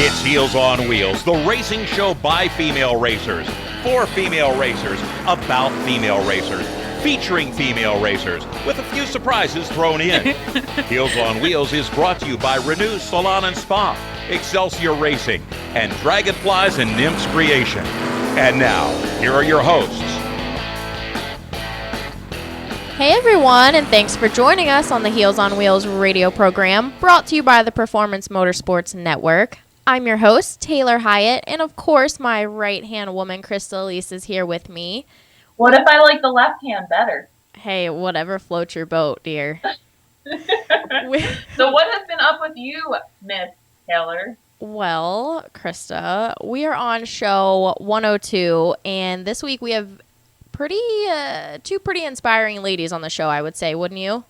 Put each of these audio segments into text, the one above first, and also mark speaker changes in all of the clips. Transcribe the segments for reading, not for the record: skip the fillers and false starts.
Speaker 1: It's Heels on Wheels, the racing show by female racers, for female racers, about female racers, featuring female racers, with a few surprises thrown in. Heels on Wheels is brought to you by Renew Salon and Spa, Excelsior Racing, and Dragonflies and Nymphs Creation. And now, here are your hosts.
Speaker 2: Hey everyone, and thanks for joining us on the Heels on Wheels radio program, brought to you by the Performance Motorsports Network. I'm your host, Taylor Hyatt, and of course, my right-hand woman, Krista Elise, is here with me.
Speaker 3: What if I like the left hand better?
Speaker 2: Hey, whatever floats your boat, dear.
Speaker 3: So what has been up with you, Miss Taylor?
Speaker 2: Well, Krista, we are on show 102, and this week we have two pretty inspiring ladies on the show, I would say, wouldn't you?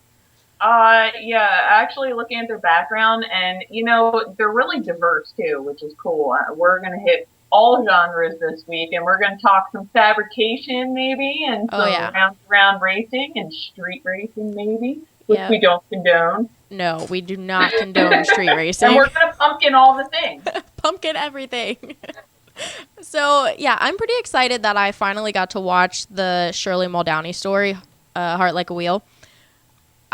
Speaker 3: Yeah, actually looking at their background, and, you know, they're really diverse, too, which is cool. We're going to hit all genres this week, and we're going to talk some fabrication, maybe, and some round racing and street racing, maybe, which we don't condone.
Speaker 2: No, we do not condone street racing.
Speaker 3: And we're going to pumpkin all the things.
Speaker 2: Pumpkin everything. So, yeah, I'm pretty excited that I finally got to watch the Shirley Muldowney story, Heart Like a Wheel.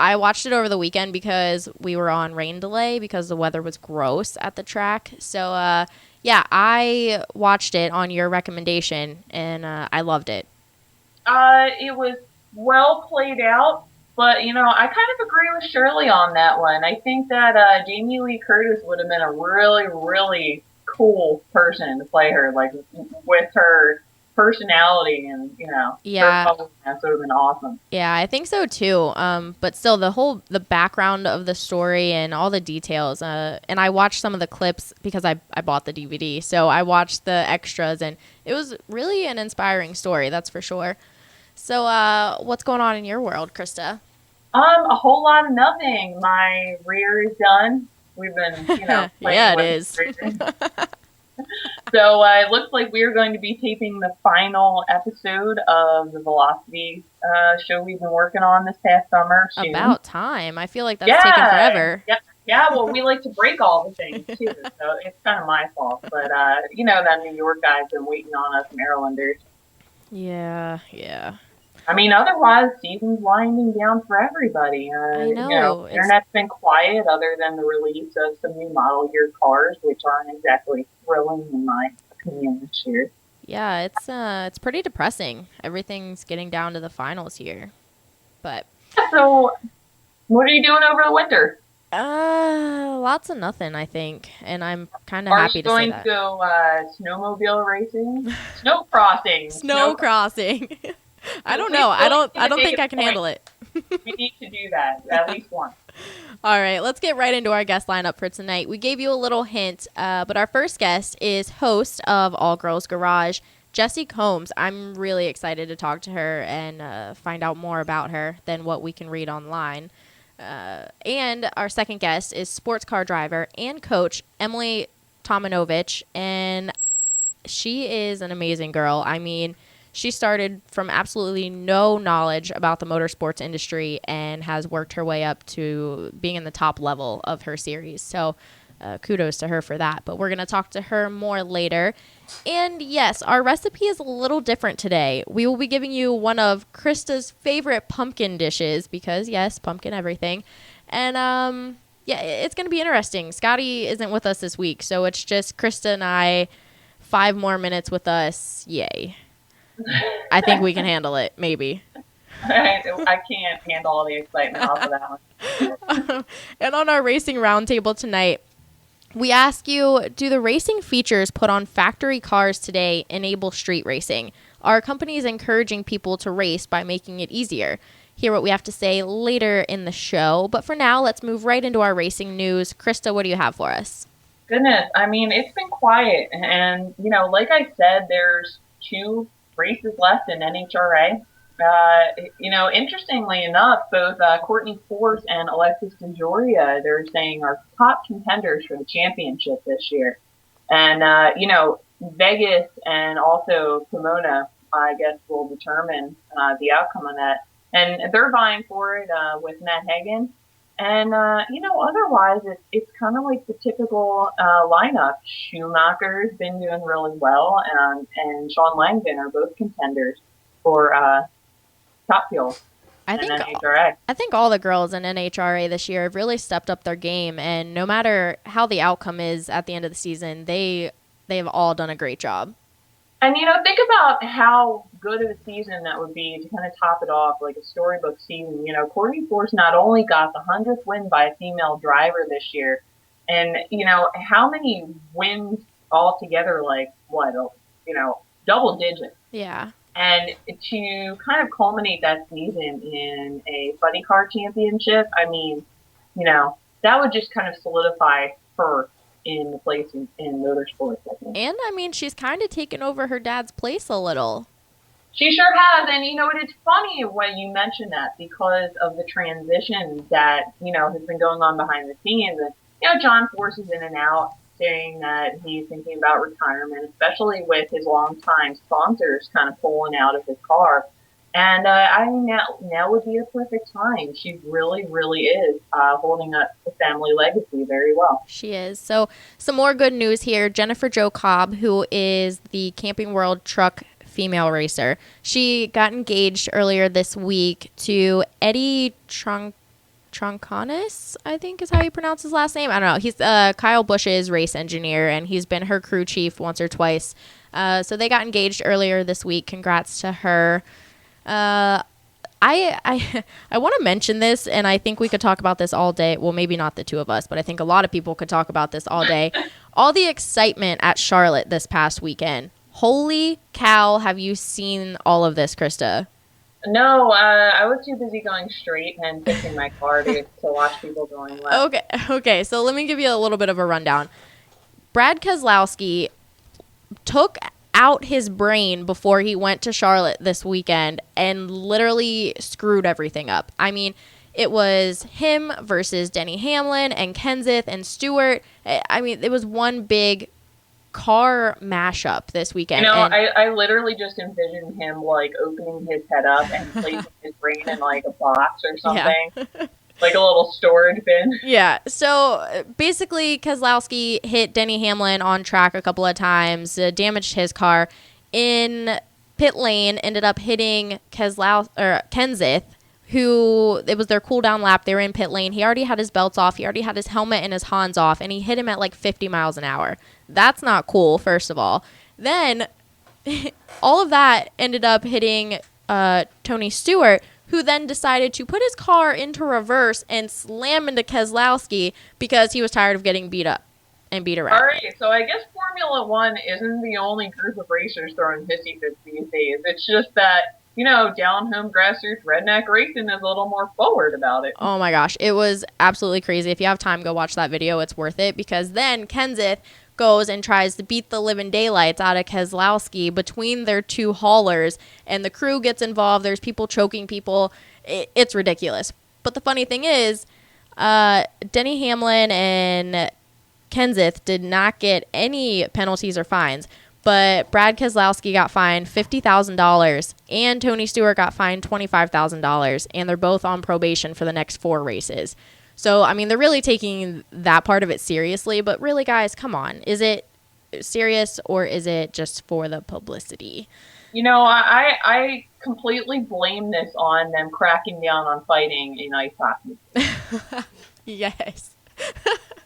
Speaker 2: I watched it over the weekend because we were on rain delay because the weather was gross at the track. So, I watched it on your recommendation, and I loved it.
Speaker 3: It was well played out, but, you know, I kind of agree with Shirley on that one. I think that Jamie Lee Curtis would have been a really, really cool person to play her, like, with her personality and, you know, her color, that would have been awesome.
Speaker 2: Yeah, I think so too. But still, the background of the story and all the details. And I watched some of the clips because I bought the DVD, so I watched the extras, and it was really an inspiring story, that's for sure. So, what's going on in your world, Krista?
Speaker 3: A whole lot of nothing. My rear is done. We've been, you know, playing
Speaker 2: it is.
Speaker 3: So it looks like we're going to be taping the final episode of the Velocity show we've been working on this past summer. Soon.
Speaker 2: About time. I feel like that's taken forever.
Speaker 3: Yeah, well, we like to break all the things, too, so it's kind of my fault. But, you know, that New York guy's been waiting on us Marylanders.
Speaker 2: Yeah.
Speaker 3: I mean, otherwise, season's winding down for everybody.
Speaker 2: I know.
Speaker 3: You know, internet's been quiet other than the release of some new model year cars, which aren't exactly thrilling in my opinion this year.
Speaker 2: Yeah, it's pretty depressing. Everything's getting down to the finals here. But
Speaker 3: so, what are you doing over the winter?
Speaker 2: Lots of nothing, I think, and I'm kind of happy to say that.
Speaker 3: Are you going to go snowmobile racing? Snow crossing.
Speaker 2: Snow crossing. I don't know. I don't think I can handle it.
Speaker 3: We need to do that at least once.
Speaker 2: All right, let's get right into our guest lineup for tonight. We gave you a little hint, but our first guest is host of All Girls Garage, Jessi Combs. I'm really excited to talk to her and find out more about her than what we can read online. And our second guest is sports car driver and coach EmileeTominovich, and she is an amazing girl. I mean, she started from absolutely no knowledge about the motorsports industry and has worked her way up to being in the top level of her series. So kudos to her for that. But we're going to talk to her more later. And yes, our recipe is a little different today. We will be giving you one of Krista's favorite pumpkin dishes because, yes, pumpkin everything. And, it's going to be interesting. Scotty isn't with us this week, so it's just Krista and I, 5 more minutes with us. Yay. I think we can handle it, maybe.
Speaker 3: I can't handle all the excitement off of that one.
Speaker 2: And on our racing roundtable tonight, we ask you, do the racing features put on factory cars today enable street racing? Are companies encouraging people to race by making it easier? Hear what we have to say later in the show. But for now, let's move right into our racing news. Krista, what do you have for us?
Speaker 3: Goodness, I mean, it's been quiet. And, you know, like I said, there's 2 races left in NHRA. You know, interestingly enough, both Courtney Force and Alexis DeJoria, they're saying, are top contenders for the championship this year. And, you know, Vegas and also Pomona, I guess, will determine the outcome of that. And they're vying for it with Matt Hagan. And, otherwise, it's kind of like the typical lineup. Schumacher's been doing really well, and Sean Langdon are both contenders for top fuel
Speaker 2: I
Speaker 3: and
Speaker 2: think
Speaker 3: NHRA.
Speaker 2: I think all the girls in NHRA this year have really stepped up their game, and no matter how the outcome is at the end of the season, they've all done a great job.
Speaker 3: And, think about how good of a season that would be to kind of top it off, like a storybook season. Courtney Force not only got the 100th win by a female driver this year, and, how many wins altogether, like, what, double digits.
Speaker 2: Yeah.
Speaker 3: And to kind of culminate that season in a buddy car championship, I mean, that would just kind of solidify her in the place in motorsports, I think.
Speaker 2: And I mean, she's kind of taken over her dad's place a little.
Speaker 3: She sure has, and it's funny when you mention that because of the transition that has been going on behind the scenes, and John Force is in and out, saying that he's thinking about retirement, especially with his longtime sponsors kind of pulling out of his car. And I think now would be a perfect time. She really, really is holding up the family legacy very well.
Speaker 2: She is. So some more good news here. Jennifer Jo Cobb, who is the Camping World Truck female racer, she got engaged earlier this week to Eddie Tronconis, I think is how you pronounce his last name. I don't know. He's Kyle Busch's race engineer, and he's been her crew chief once or twice. So they got engaged earlier this week. Congrats to her. I want to mention this, and I think we could talk about this all day. Well, maybe not the two of us, but I think a lot of people could talk about this all day. All the excitement at Charlotte this past weekend. Holy cow, have you seen all of this, Krista?
Speaker 3: No, I was too busy going straight and fixing my car to watch people going left.
Speaker 2: Okay, so let me give you a little bit of a rundown. Brad Keselowski took out his brain before he went to Charlotte this weekend and literally screwed everything up. I mean, it was him versus Denny Hamlin and Kenseth and Stewart. I mean, it was one big car mashup this weekend.
Speaker 3: I literally just envisioned him like opening his head up and placing his brain in like a box or something. Yeah. Like a little storage bin.
Speaker 2: Yeah. So basically, Keselowski hit Denny Hamlin on track a couple of times, damaged his car. In pit lane, ended up hitting Kenseth, who it was their cool down lap. They were in pit lane. He already had his belts off. He already had his helmet and his Hans off, and he hit him at like 50 miles an hour. That's not cool, first of all. Then all of that ended up hitting Tony Stewart, who then decided to put his car into reverse and slam into Keselowski because he was tired of getting beat up and beat around.
Speaker 3: All right, so I guess Formula One isn't the only group of racers throwing hissy fits these days. It's just that, down home grassroots redneck racing is a little more forward about it.
Speaker 2: Oh my gosh, it was absolutely crazy. If you have time, go watch that video. It's worth it, because then Kenseth goes and tries to beat the living daylights out of Keselowski between their two haulers, and the crew gets involved. There's people choking people. It's ridiculous. But the funny thing is, Denny Hamlin and Kenseth did not get any penalties or fines, but Brad Keselowski got fined $50,000 and Tony Stewart got fined $25,000, and they're both on probation for the next 4 races. So, I mean, they're really taking that part of it seriously, but really, guys, come on. Is it serious, or is it just for the publicity?
Speaker 3: I completely blame this on them cracking down on fighting in ice hockey.
Speaker 2: Yes.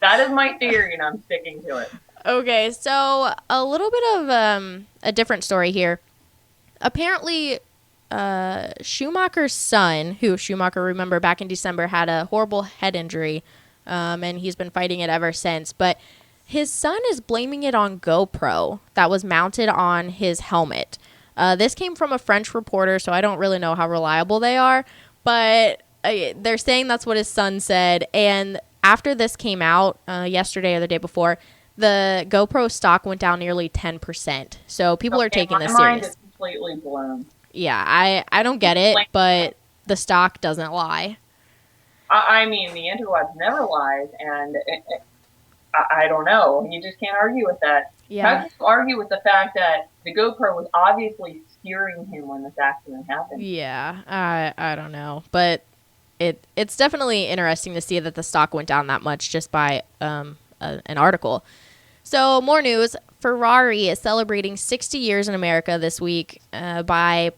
Speaker 3: That is my theory, and I'm sticking to it.
Speaker 2: Okay, so a little bit of a different story here. Apparently, Schumacher's son, who Schumacher, remember, back in December had a horrible head injury, and he's been fighting it ever since. But his son is blaming it on GoPro that was mounted on his helmet. This came from a French reporter, so I don't really know how reliable they are. But they're saying that's what his son said. And after this came out yesterday or the day before, the GoPro stock went down nearly 10%. So people are taking this serious.
Speaker 3: My mind is completely blown.
Speaker 2: Yeah, I don't get it, but the stock doesn't lie.
Speaker 3: I mean, the interwebs never lies, and I don't know. You just can't argue with that. Yeah. How can you argue with the fact that the GoPro was obviously steering him when this accident happened?
Speaker 2: Yeah, I don't know. But it's definitely interesting to see that the stock went down that much just by an article. So more news. Ferrari is celebrating 60 years in America this week by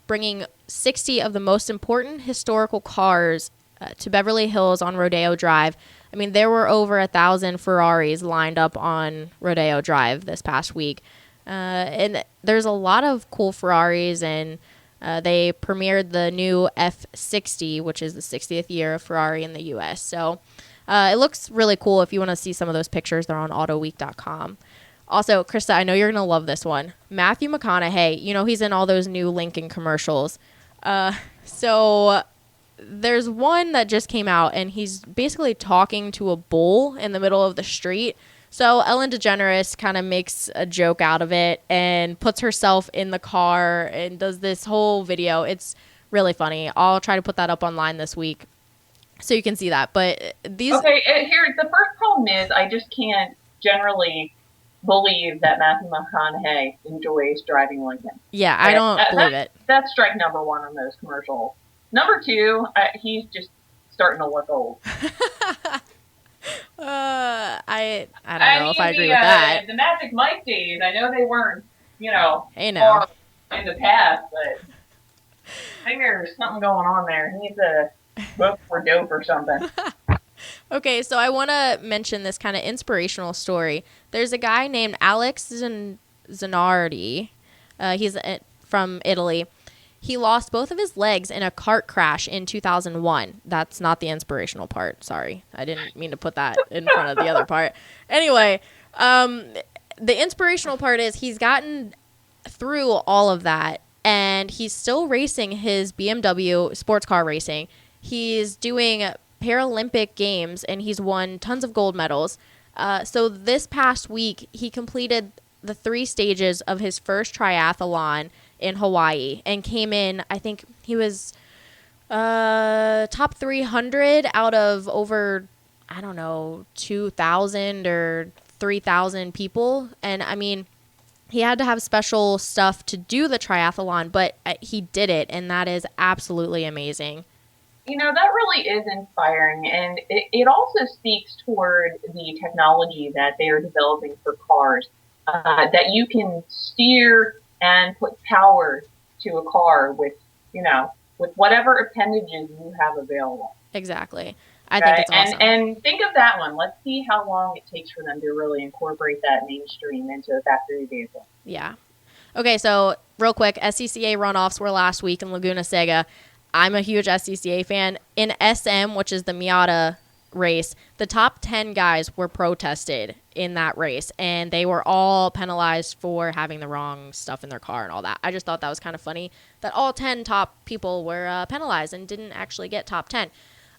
Speaker 2: bringing 60 of the most important historical cars to Beverly Hills on Rodeo Drive. I mean, there were over 1,000 Ferraris lined up on Rodeo Drive this past week. And there's a lot of cool Ferraris, and they premiered the new F60, which is the 60th year of Ferrari in the U.S. So it looks really cool. If you want to see some of those pictures, they're on autoweek.com. Also, Krista, I know you're going to love this one. Matthew McConaughey, he's in all those new Lincoln commercials. So there's one that just came out, and he's basically talking to a bull in the middle of the street. So Ellen DeGeneres kind of makes a joke out of it and puts herself in the car and does this whole video. It's really funny. I'll try to put that up online this week so you can see that. But these...
Speaker 3: Okay, here, the first problem is I just can't generally believe that Matthew McConaughey enjoys driving Lincoln.
Speaker 2: Yeah, I don't believe it.
Speaker 3: That's strike number one on those commercials. Number two, he's just starting to look old.
Speaker 2: I don't know if I agree with that.
Speaker 3: The Magic Mike days, I know they weren't,
Speaker 2: hey, no.
Speaker 3: far in the past, but I think there's something going on there. He needs to book for dope or something.
Speaker 2: Okay, so I want to mention this kind of inspirational story. There's a guy named Alex Zanardi. He's from Italy. He lost both of his legs in a cart crash in 2001. That's not the inspirational part. Sorry. I didn't mean to put that in front of the other part. Anyway, the inspirational part is he's gotten through all of that, and he's still racing his BMW sports car racing. He's doing Paralympic Games, and he's won tons of gold medals. So this past week, he completed the 3 stages of his first triathlon in Hawaii and came in, I think he was top 300 out of over, 2,000 or 3,000 people. And I mean, he had to have special stuff to do the triathlon, but he did it, and that is absolutely amazing.
Speaker 3: That really is inspiring, and it also speaks toward the technology that they are developing for cars, that you can steer and put power to a car with whatever appendages you have available.
Speaker 2: Exactly. I think it's awesome.
Speaker 3: And think of that one. Let's see how long it takes for them to really incorporate that mainstream into a factory vehicle.
Speaker 2: Yeah. Okay, so real quick, SCCA runoffs were last week in Laguna Seca. I'm a huge SCCA fan. In SM, which is the Miata race, the top 10 guys were protested in that race, and they were all penalized for having the wrong stuff in their car and all that. I just thought that was kind of funny that all 10 top people were penalized and didn't actually get top 10.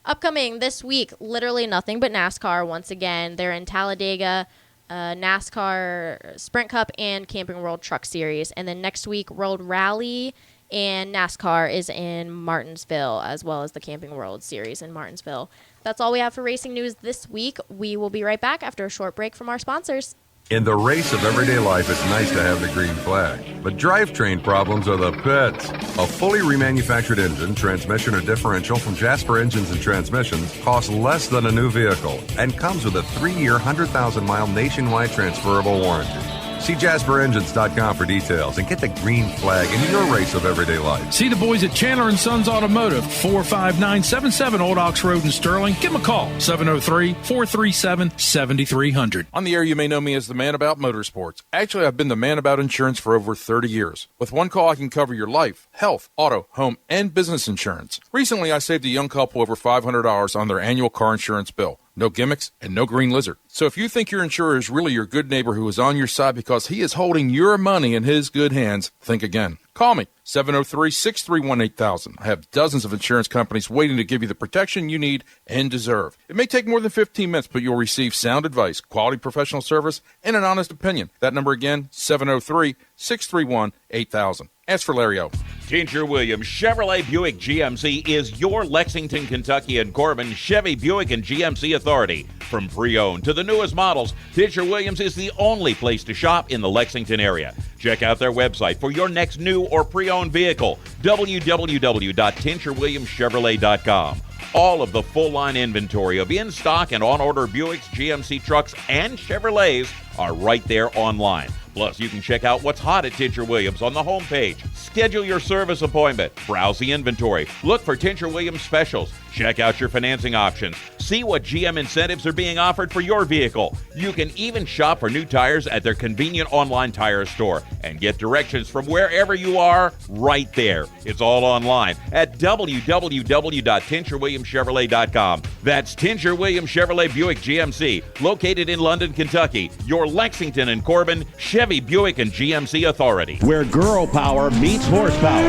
Speaker 2: Upcoming this week, literally nothing but NASCAR once again. They're in Talladega, NASCAR Sprint Cup, and Camping World Truck Series. And then next week, World Rally and NASCAR is in Martinsville, as well as the Camping World Series in Martinsville. That's all we have for racing news this week. We will be right back after a short break from our sponsors.
Speaker 4: In the race of everyday life, it's nice to have the green flag. But drivetrain problems are the pits. A fully remanufactured engine, transmission, or differential from Jasper Engines and Transmissions costs less than a new vehicle and comes with a 3-year, 100,000-mile nationwide transferable warranty. See JasperEngines.com for details and get the green flag in your race of everyday life.
Speaker 5: See the boys at Chandler & Sons Automotive, 45977 Old Ox Road in Sterling. Give them a call, 703-437-7300.
Speaker 6: On the air, you may know me as the man about motorsports. Actually, I've been the man about insurance for over 30 years. With one call, I can cover your life, health, auto, home, and business insurance. Recently, I saved a young couple over $500 on their annual car insurance bill. No gimmicks and no green lizard. So if you think your insurer is really your good neighbor who is on your side because he is holding your money in his good hands, think again. Call me, 703-631-8000. I have dozens of insurance companies waiting to give you the protection you need and deserve. It may take more than 15 minutes, but you'll receive sound advice, quality professional service, and an honest opinion. That number again, 703-631-8000. Ask for Larry O.
Speaker 1: Tincher Williams Chevrolet Buick GMC is your Lexington, Kentucky and Corbin Chevy Buick and GMC authority. From pre-owned to the newest models, Tincher Williams is the only place to shop in the Lexington area. Check out their website for your next new or pre-owned vehicle, www.tincherwilliamschevrolet.com. All of the full-line inventory of in-stock and on-order Buicks, GMC trucks, and Chevrolets are right there online. Plus, you can check out what's hot at Tincher Williams on the homepage. Schedule your service appointment. Browse the inventory. Look for Tincher Williams specials. Check out your financing options. See what GM incentives are being offered for your vehicle. You can even shop for new tires at their convenient online tire store and get directions from wherever you are right there. It's all online at www.tincherwilliamschevrolet.com. That's Tincher Williams Chevrolet Buick GMC, located in London, Kentucky, your Lexington and Corbin Chevy Buick and GMC authority.
Speaker 7: Where girl power meets horsepower.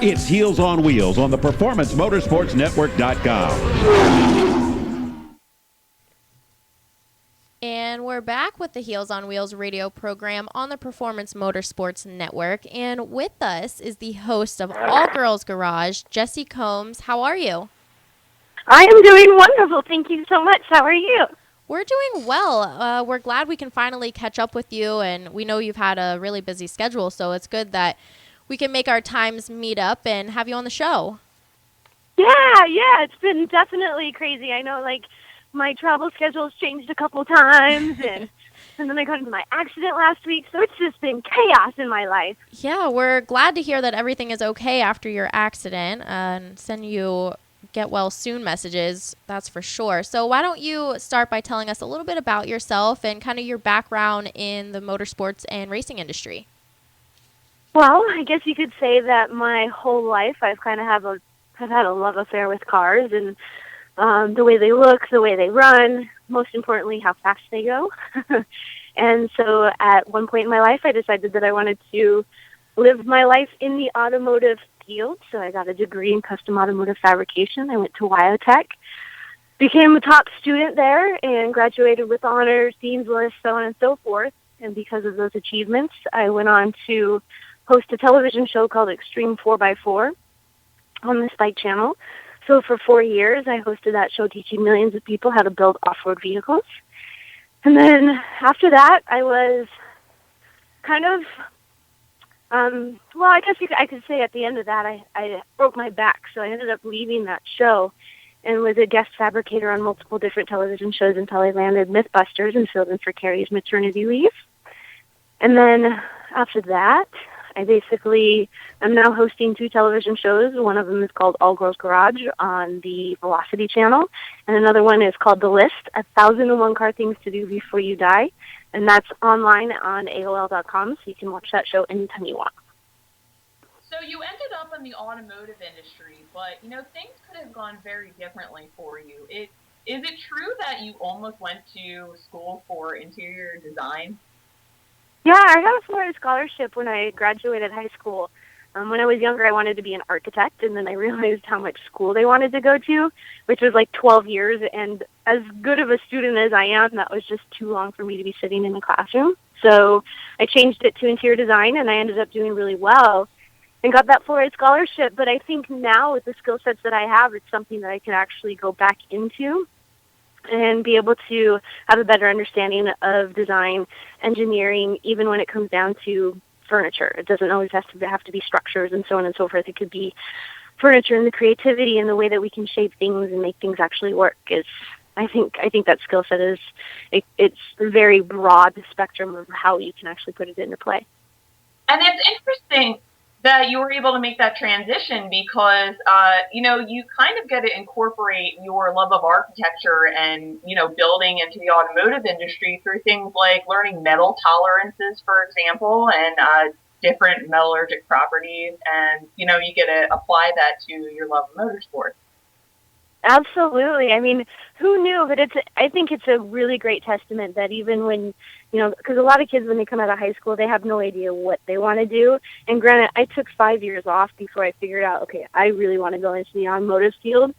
Speaker 7: It's Heels on Wheels on the Performance Motorsports Network.com.
Speaker 2: And we're back with the Heels on Wheels radio program on the Performance Motorsports Network. And with us is the host of All Girls Garage, Jessi Combs. How are you?
Speaker 8: I am doing wonderful. Thank you so much. How are you?
Speaker 2: We're doing well. We're glad we can finally catch up with you, and we know you've had a really busy schedule, so it's good that we can make our times meet up and have you on the show.
Speaker 8: Yeah, it's been definitely crazy. I know, my travel schedule's changed a couple times, and then I got into my accident last week, so it's just been chaos in my life.
Speaker 2: Yeah, we're glad to hear that everything is okay after your accident, and send you get well soon messages, that's for sure. So why don't you start by telling us a little bit about yourself and kind of your background in the motorsports and racing industry?
Speaker 8: Well, I guess you could say that my whole life I've kind of I've had a love affair with cars and the way they look, the way they run, most importantly, how fast they go. And so at one point in my life, I decided that I wanted to live my life in the automotive field. So I got a degree in custom automotive fabrication. I went to WyoTech, became a top student there, and graduated with honors, dean's list, so on and so forth. And because of those achievements, I went on to host a television show called Extreme 4x4 on the Spike Channel. So for 4 years, I hosted that show, teaching millions of people how to build off-road vehicles. And then after that, I was kind of, I guess I could say at the end of that, I broke my back. So I ended up leaving that show and was a guest fabricator on multiple different television shows until I landed Mythbusters and filled in for Carrie's maternity leave. And then after that, I'm now hosting 2 television shows. One of them is called All Girls Garage on the Velocity channel, and another one is called The List, 1,001 Car Things to Do Before You Die, and that's online on AOL.com, so you can watch that show anytime you want.
Speaker 3: So you ended up in the automotive industry, but, things could have gone very differently for you. Is it true that you almost went to school for interior design?
Speaker 8: Yeah, I got a Florida scholarship when I graduated high school. When I was younger, I wanted to be an architect, and then I realized how much school they wanted to go to, which was 12 years. And as good of a student as I am, that was just too long for me to be sitting in a classroom. So I changed it to interior design, and I ended up doing really well and got that Florida scholarship. But I think now with the skill sets that I have, it's something that I can actually go back into and be able to have a better understanding of design, engineering, even when it comes down to furniture. It doesn't always have to be structures and so on and so forth. It could be furniture and the creativity and the way that we can shape things and make things actually work. I think that skill set it's a very broad spectrum of how you can actually put it into play.
Speaker 3: And it's interesting that you were able to make that transition because, you kind of get to incorporate your love of architecture and, building into the automotive industry through things like learning metal tolerances, for example, and different metallurgic properties. And, you get to apply that to your love of motorsports.
Speaker 8: Absolutely. I mean, who knew? But I think it's a really great testament that even when, because a lot of kids when they come out of high school, they have no idea what they want to do. And granted, I took 5 years off before I figured out, okay, I really want to go into the automotive field.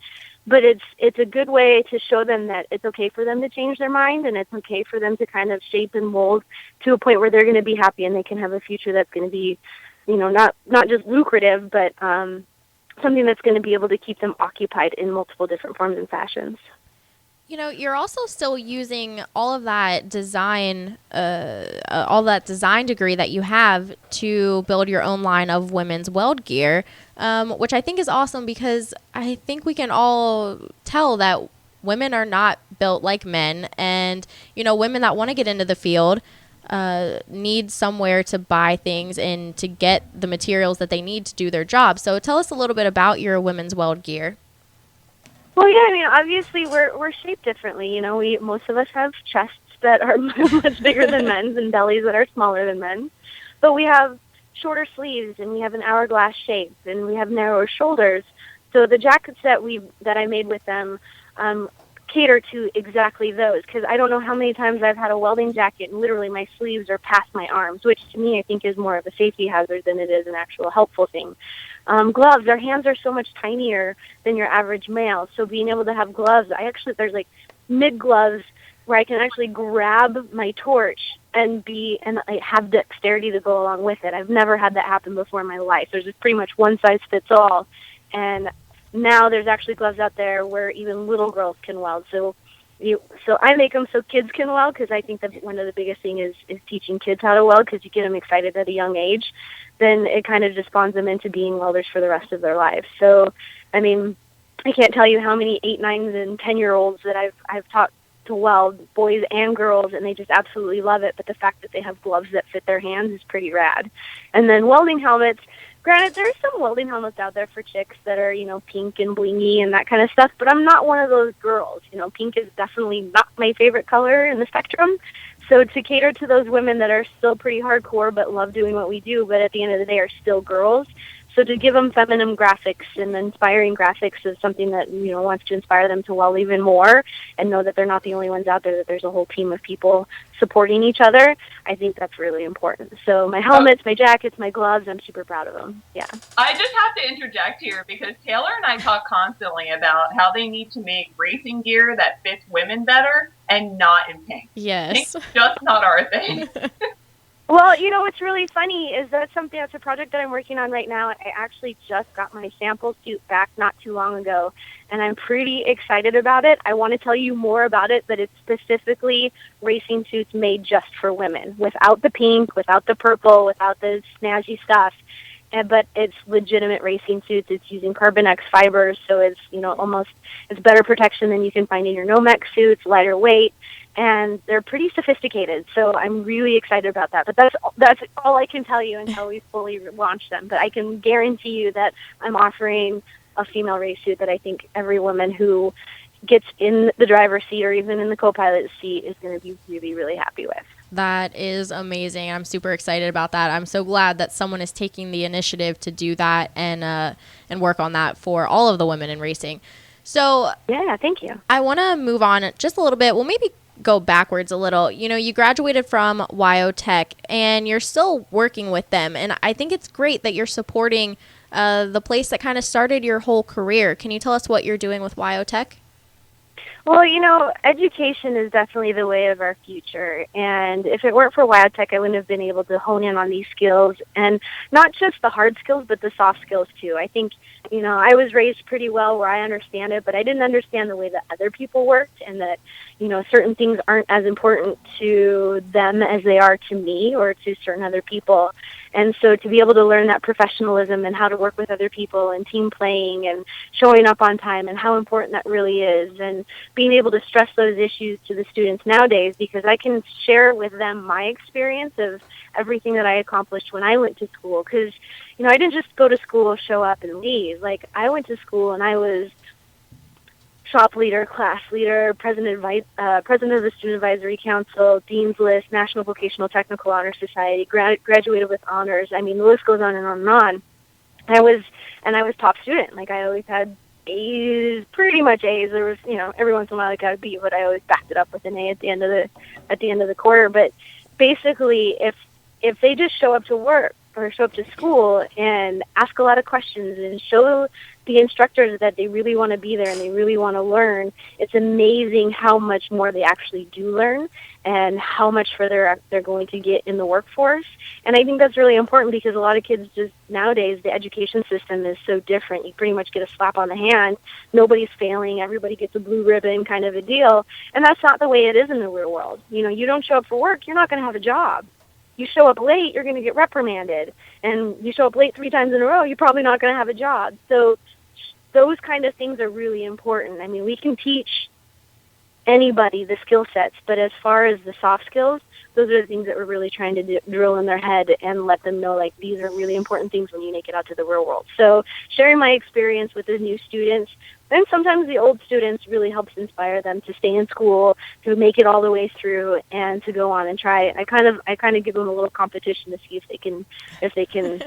Speaker 8: But it's a good way to show them that it's okay for them to change their mind, and it's okay for them to kind of shape and mold to a point where they're going to be happy and they can have a future that's going to be, not just lucrative, but something that's going to be able to keep them occupied in multiple different forms and fashions.
Speaker 2: you're also still using all that design degree that you have to build your own line of women's weld gear, which I think is awesome because I think we can all tell that women are not built like men, and women that want to get into the field need somewhere to buy things and to get the materials that they need to do their job. So tell us a little bit about your women's weld gear.
Speaker 8: Well, yeah, I mean, obviously we're shaped differently. Most of us have chests that are much bigger than men's and bellies that are smaller than men's. But we have shorter sleeves, and we have an hourglass shape, and we have narrower shoulders. So the jackets that I made with them cater to exactly those, because I don't know how many times I've had a welding jacket and literally my sleeves are past my arms, which to me I think is more of a safety hazard than it is an actual helpful thing. Gloves, our hands are so much tinier than your average male, so being able to have gloves, there's like mid gloves where I can actually grab my torch and I have dexterity to go along with it. I've never had that happen before in my life. There's just pretty much one size fits all, and now there's actually gloves out there where even little girls can weld. So I make them so kids can weld, because I think that one of the biggest things is teaching kids how to weld, because you get them excited at a young age. Then it kind of just spawns them into being welders for the rest of their lives. So, I mean, I can't tell you how many 8, 9, and 10-year-olds that I've taught to weld, boys and girls, and they just absolutely love it. But the fact that they have gloves that fit their hands is pretty rad. And then welding helmets. Granted, there's some welding helmets out there for chicks that are, pink and blingy and that kind of stuff, but I'm not one of those girls. Pink is definitely not my favorite color in the spectrum. So to cater to those women that are still pretty hardcore but love doing what we do, but at the end of the day are still girls, so to give them feminine graphics and inspiring graphics is something that, wants to inspire them to weld even more and know that they're not the only ones out there, that there's a whole team of people supporting each other. I think that's really important. So my helmets, my jackets, my gloves, I'm super proud of them. Yeah.
Speaker 3: I just have to interject here because Taylor and I talk constantly about how they need to make racing gear that fits women better and not in pink.
Speaker 2: Yes.
Speaker 3: Pink's just not our thing.
Speaker 8: Well, what's really funny is that's a project that I'm working on right now. I actually just got my sample suit back not too long ago, and I'm pretty excited about it. I want to tell you more about it, but it's specifically racing suits made just for women, without the pink, without the purple, without the snazzy stuff. But it's legitimate racing suits. It's using Carbon X fibers, so it's it's better protection than you can find in your Nomex suits, lighter weight, and they're pretty sophisticated. So I'm really excited about that. But that's all I can tell you until we fully launch them. But I can guarantee you that I'm offering a female race suit that I think every woman who gets in the driver's seat or even in the co-pilot seat is going to be really, really happy with.
Speaker 2: That is amazing. I'm super excited about that. I'm so glad that someone is taking the initiative to do that and work on that for all of the women in racing. So
Speaker 8: yeah, thank you.
Speaker 2: I want to move on just a little bit. Well, maybe go backwards a little. You graduated from WyoTech and you're still working with them. And I think it's great that you're supporting the place that kind of started your whole career. Can you tell us what you're doing with WyoTech?
Speaker 8: Well, education is definitely the way of our future. And if it weren't for WyoTech, I wouldn't have been able to hone in on these skills. And not just the hard skills, but the soft skills, too. I think, I was raised pretty well where I understand it, but I didn't understand the way that other people worked and that, certain things aren't as important to them as they are to me or to certain other people. And so to be able to learn that professionalism and how to work with other people and team playing and showing up on time and how important that really is, and being able to stress those issues to the students nowadays, because I can share with them my experience of everything that I accomplished when I went to school. Because, I didn't just go to school, show up, and leave. Like, I went to school and I was shop leader, class leader, president of the Student Advisory Council, Dean's List, National Vocational Technical Honor Society, graduated with honors. I mean, the list goes on and on and on. I was top student. Like, I always had A's, pretty much A's. There was, every once in a while I got a B, but I always backed it up with an A at the end of the quarter. But basically, if they just show up to work or show up to school and ask a lot of questions and show the instructors that they really want to be there and they really want to learn, it's amazing how much more they actually do learn and how much further they're going to get in the workforce. And I think that's really important because a lot of kids just nowadays, the education system is so different. You pretty much get a slap on the hand. Nobody's failing. Everybody gets a blue ribbon kind of a deal. And that's not the way it is in the real world. You know, you don't show up for work, you're not going to have a job. You show up late, you're going to get reprimanded. And you show up late 3 times in a row, you're probably not going to have a job. So those kind of things are really important. I mean, we can teach anybody the skill sets, but as far as the soft skills, those are the things that we're really trying to drill in their head and let them know, like, these are really important things when you make it out to the real world. So sharing my experience with the new students, and sometimes the old students, really helps inspire them to stay in school, to make it all the way through, and to go on and try it. I kind of give them a little competition to see if they can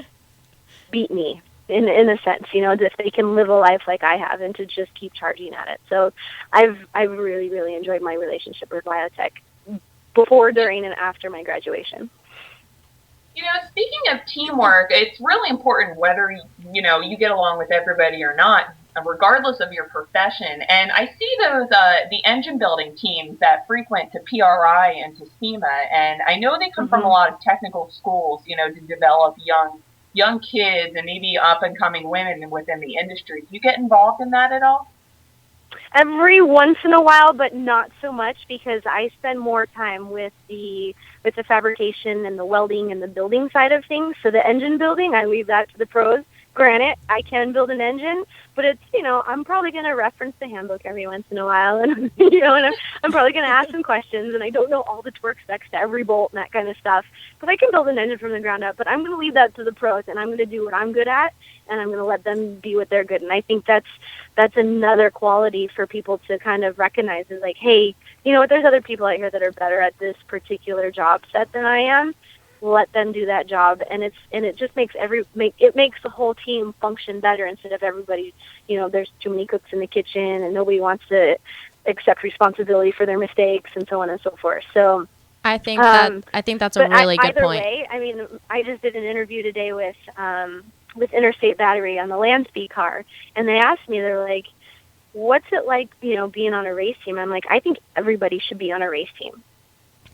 Speaker 8: beat me. In a sense, you know, if they can live a life like I have and to just keep charging at it. So I've really, really enjoyed my relationship with biotech before, during, and after my graduation.
Speaker 3: You know, speaking of teamwork, it's really important whether, you know, you get along with everybody or not, regardless of your profession. And I see those, the engine building teams that frequent to PRI and to SEMA, and I know they come from a lot of technical schools, you know, to develop young kids and maybe up-and-coming women within the industry. Do you get involved in that at all?
Speaker 8: Every once in a while, but not so much because I spend more time with the fabrication and the welding and the building side of things. So the engine building, I leave that to the pros. Granted, I can build an engine, but it's, you know, I'm probably going to reference the handbook every once in a while, and, you know, and I'm probably going to ask some questions, and I don't know all the torque specs to every bolt and that kind of stuff, but I can build an engine from the ground up. But I'm going to leave that to the pros, and I'm going to do what I'm good at, and I'm going to let them be what they're good. And I think that's another quality for people to kind of recognize is like, hey, you know what, there's other people out here that are better at this particular job set than I am. Let them do that job, and it just makes it makes the whole team function better instead of everybody, you know, there's too many cooks in the kitchen and nobody wants to accept responsibility for their mistakes and so on and so forth. So
Speaker 2: I think that's a really good point.
Speaker 8: Either way, I mean, I just did an interview today with Interstate Battery on the land speed car, and they asked me, they're like, what's it like, you know, being on a race team? I'm like, I think everybody should be on a race team.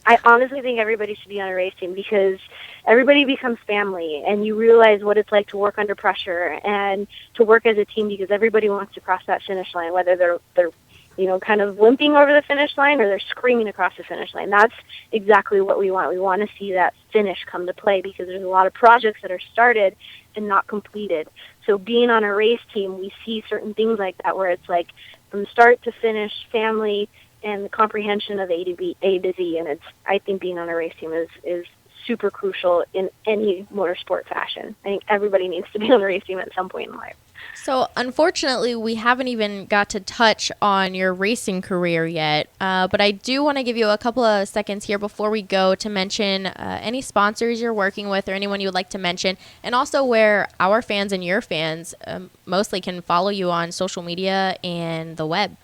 Speaker 8: I honestly think everybody should be on a race team because everybody becomes family, and you realize what it's like to work under pressure and to work as a team because everybody wants to cross that finish line, whether they're you know, kind of limping over the finish line or they're screaming across the finish line. That's exactly what we want. We want to see that finish come to play because there's a lot of projects that are started and not completed. So being on a race team, we see certain things like that where it's like from start to finish, family, and the comprehension of A to Z, and I think being on a race team is super crucial in any motorsport fashion. I think everybody needs to be on a race team at some point in life.
Speaker 2: So unfortunately, we haven't even got to touch on your racing career yet, but I do want to give you a couple of seconds here before we go to mention any sponsors you're working with or anyone you would like to mention, and also where our fans and your fans mostly can follow you on social media and the web.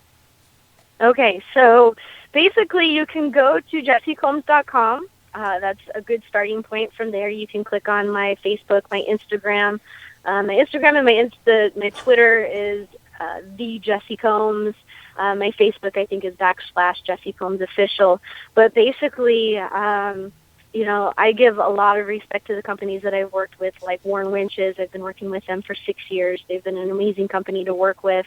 Speaker 8: Okay, so basically you can go to jessicombs.com. That's a good starting point. From there, you can click on my Facebook, my Instagram. My Instagram and my Twitter is the Jessi Combs. My Facebook, I think, is / Jessi Combs Official. But basically, you know, I give a lot of respect to the companies that I've worked with, like Warren Winches. I've been working with them for 6 years. They've been an amazing company to work with.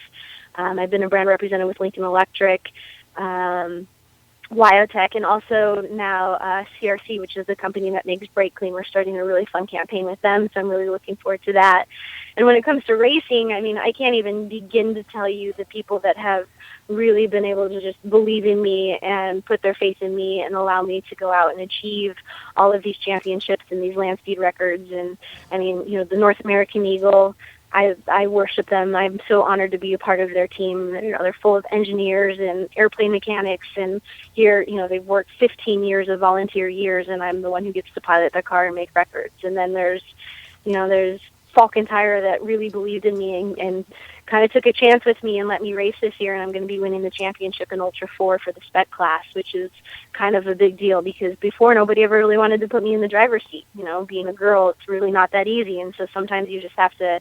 Speaker 8: I've been a brand representative with Lincoln Electric, Wyotech, and also now CRC, which is the company that makes brake clean. We're starting a really fun campaign with them, so I'm really looking forward to that. And when it comes to racing, I mean, I can't even begin to tell you the people that have really been able to just believe in me and put their faith in me and allow me to go out and achieve all of these championships and these land speed records. And, I mean, you know, the North American Eagle, I worship them. I'm so honored to be a part of their team. You know, they're full of engineers and airplane mechanics, and here, you know, they've worked 15 years of volunteer years, and I'm the one who gets to pilot the car and make records. And then there's Falcon Tire that really believed in me and kind of took a chance with me and let me race this year, and I'm going to be winning the championship in Ultra 4 for the spec class, which is kind of a big deal because before nobody ever really wanted to put me in the driver's seat. You know, being a girl, it's really not that easy, and so sometimes you just have to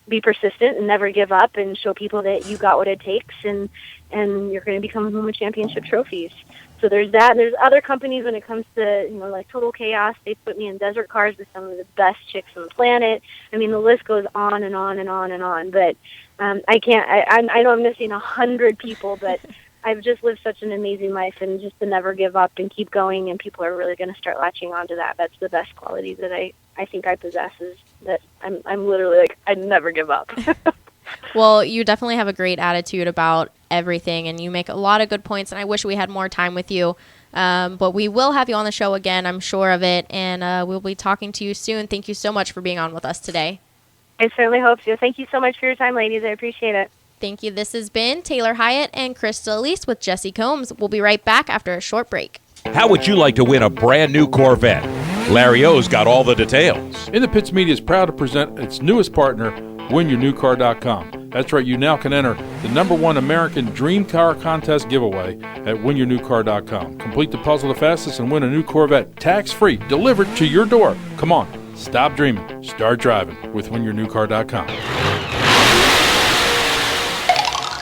Speaker 8: be persistent and never give up and show people that you got what it takes, and you're going to become home with championship trophies. So there's that. There's other companies when it comes to, like Total Chaos. They put me in desert cars with some of the best chicks on the planet. I mean, the list goes on and on and on and on. But I can't. I know I'm missing 100 people, but I've just lived such an amazing life, and just to never give up and keep going, and people are really going to start latching onto that. That's the best quality that I think I possess, is that I'm literally like, I never give up.
Speaker 2: Well, you definitely have a great attitude about everything, and you make a lot of good points, and I wish we had more time with you. But we will have you on the show again, I'm sure of it, and we'll be talking to you soon. Thank you so much for being on with us today.
Speaker 8: I certainly hope so. Thank you so much for your time, ladies. I appreciate it.
Speaker 2: Thank you. This has been Taylor Hyatt and Krista Elise with Jessi Combs. We'll be right back after a short break.
Speaker 1: How would you like to win a brand new Corvette? Larry O's got all the details.
Speaker 6: In the Pits Media is proud to present its newest partner, WinYourNewCar.com. That's right, you now can enter the #1 American Dream Car Contest giveaway at WinYourNewCar.com. Complete the puzzle the fastest and win a new Corvette tax-free, delivered to your door. Come on, stop dreaming, start driving with WinYourNewCar.com.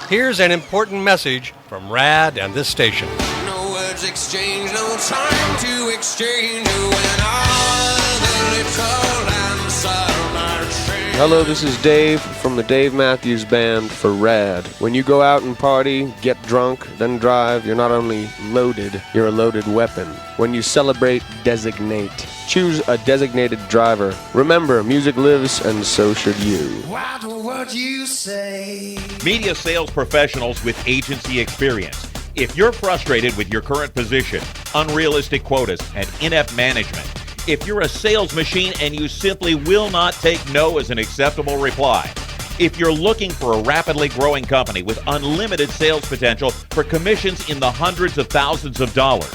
Speaker 9: Here's an important message from RAD and this station.
Speaker 10: No words exchange, no time to exchange when all the little answer my train.
Speaker 11: Hello, this is Dave from the Dave Matthews Band for RAD. When you go out and party, get drunk, then drive, you're not only loaded, you're a loaded weapon. When you celebrate, designate. Choose a designated driver. Remember, music lives, and so should you.
Speaker 10: What would you say?
Speaker 1: Media sales professionals with agency experience. If you're frustrated with your current position, unrealistic quotas, and inept management, if you're a sales machine and you simply will not take no as an acceptable reply, if you're looking for a rapidly growing company with unlimited sales potential for commissions in the hundreds of thousands of dollars,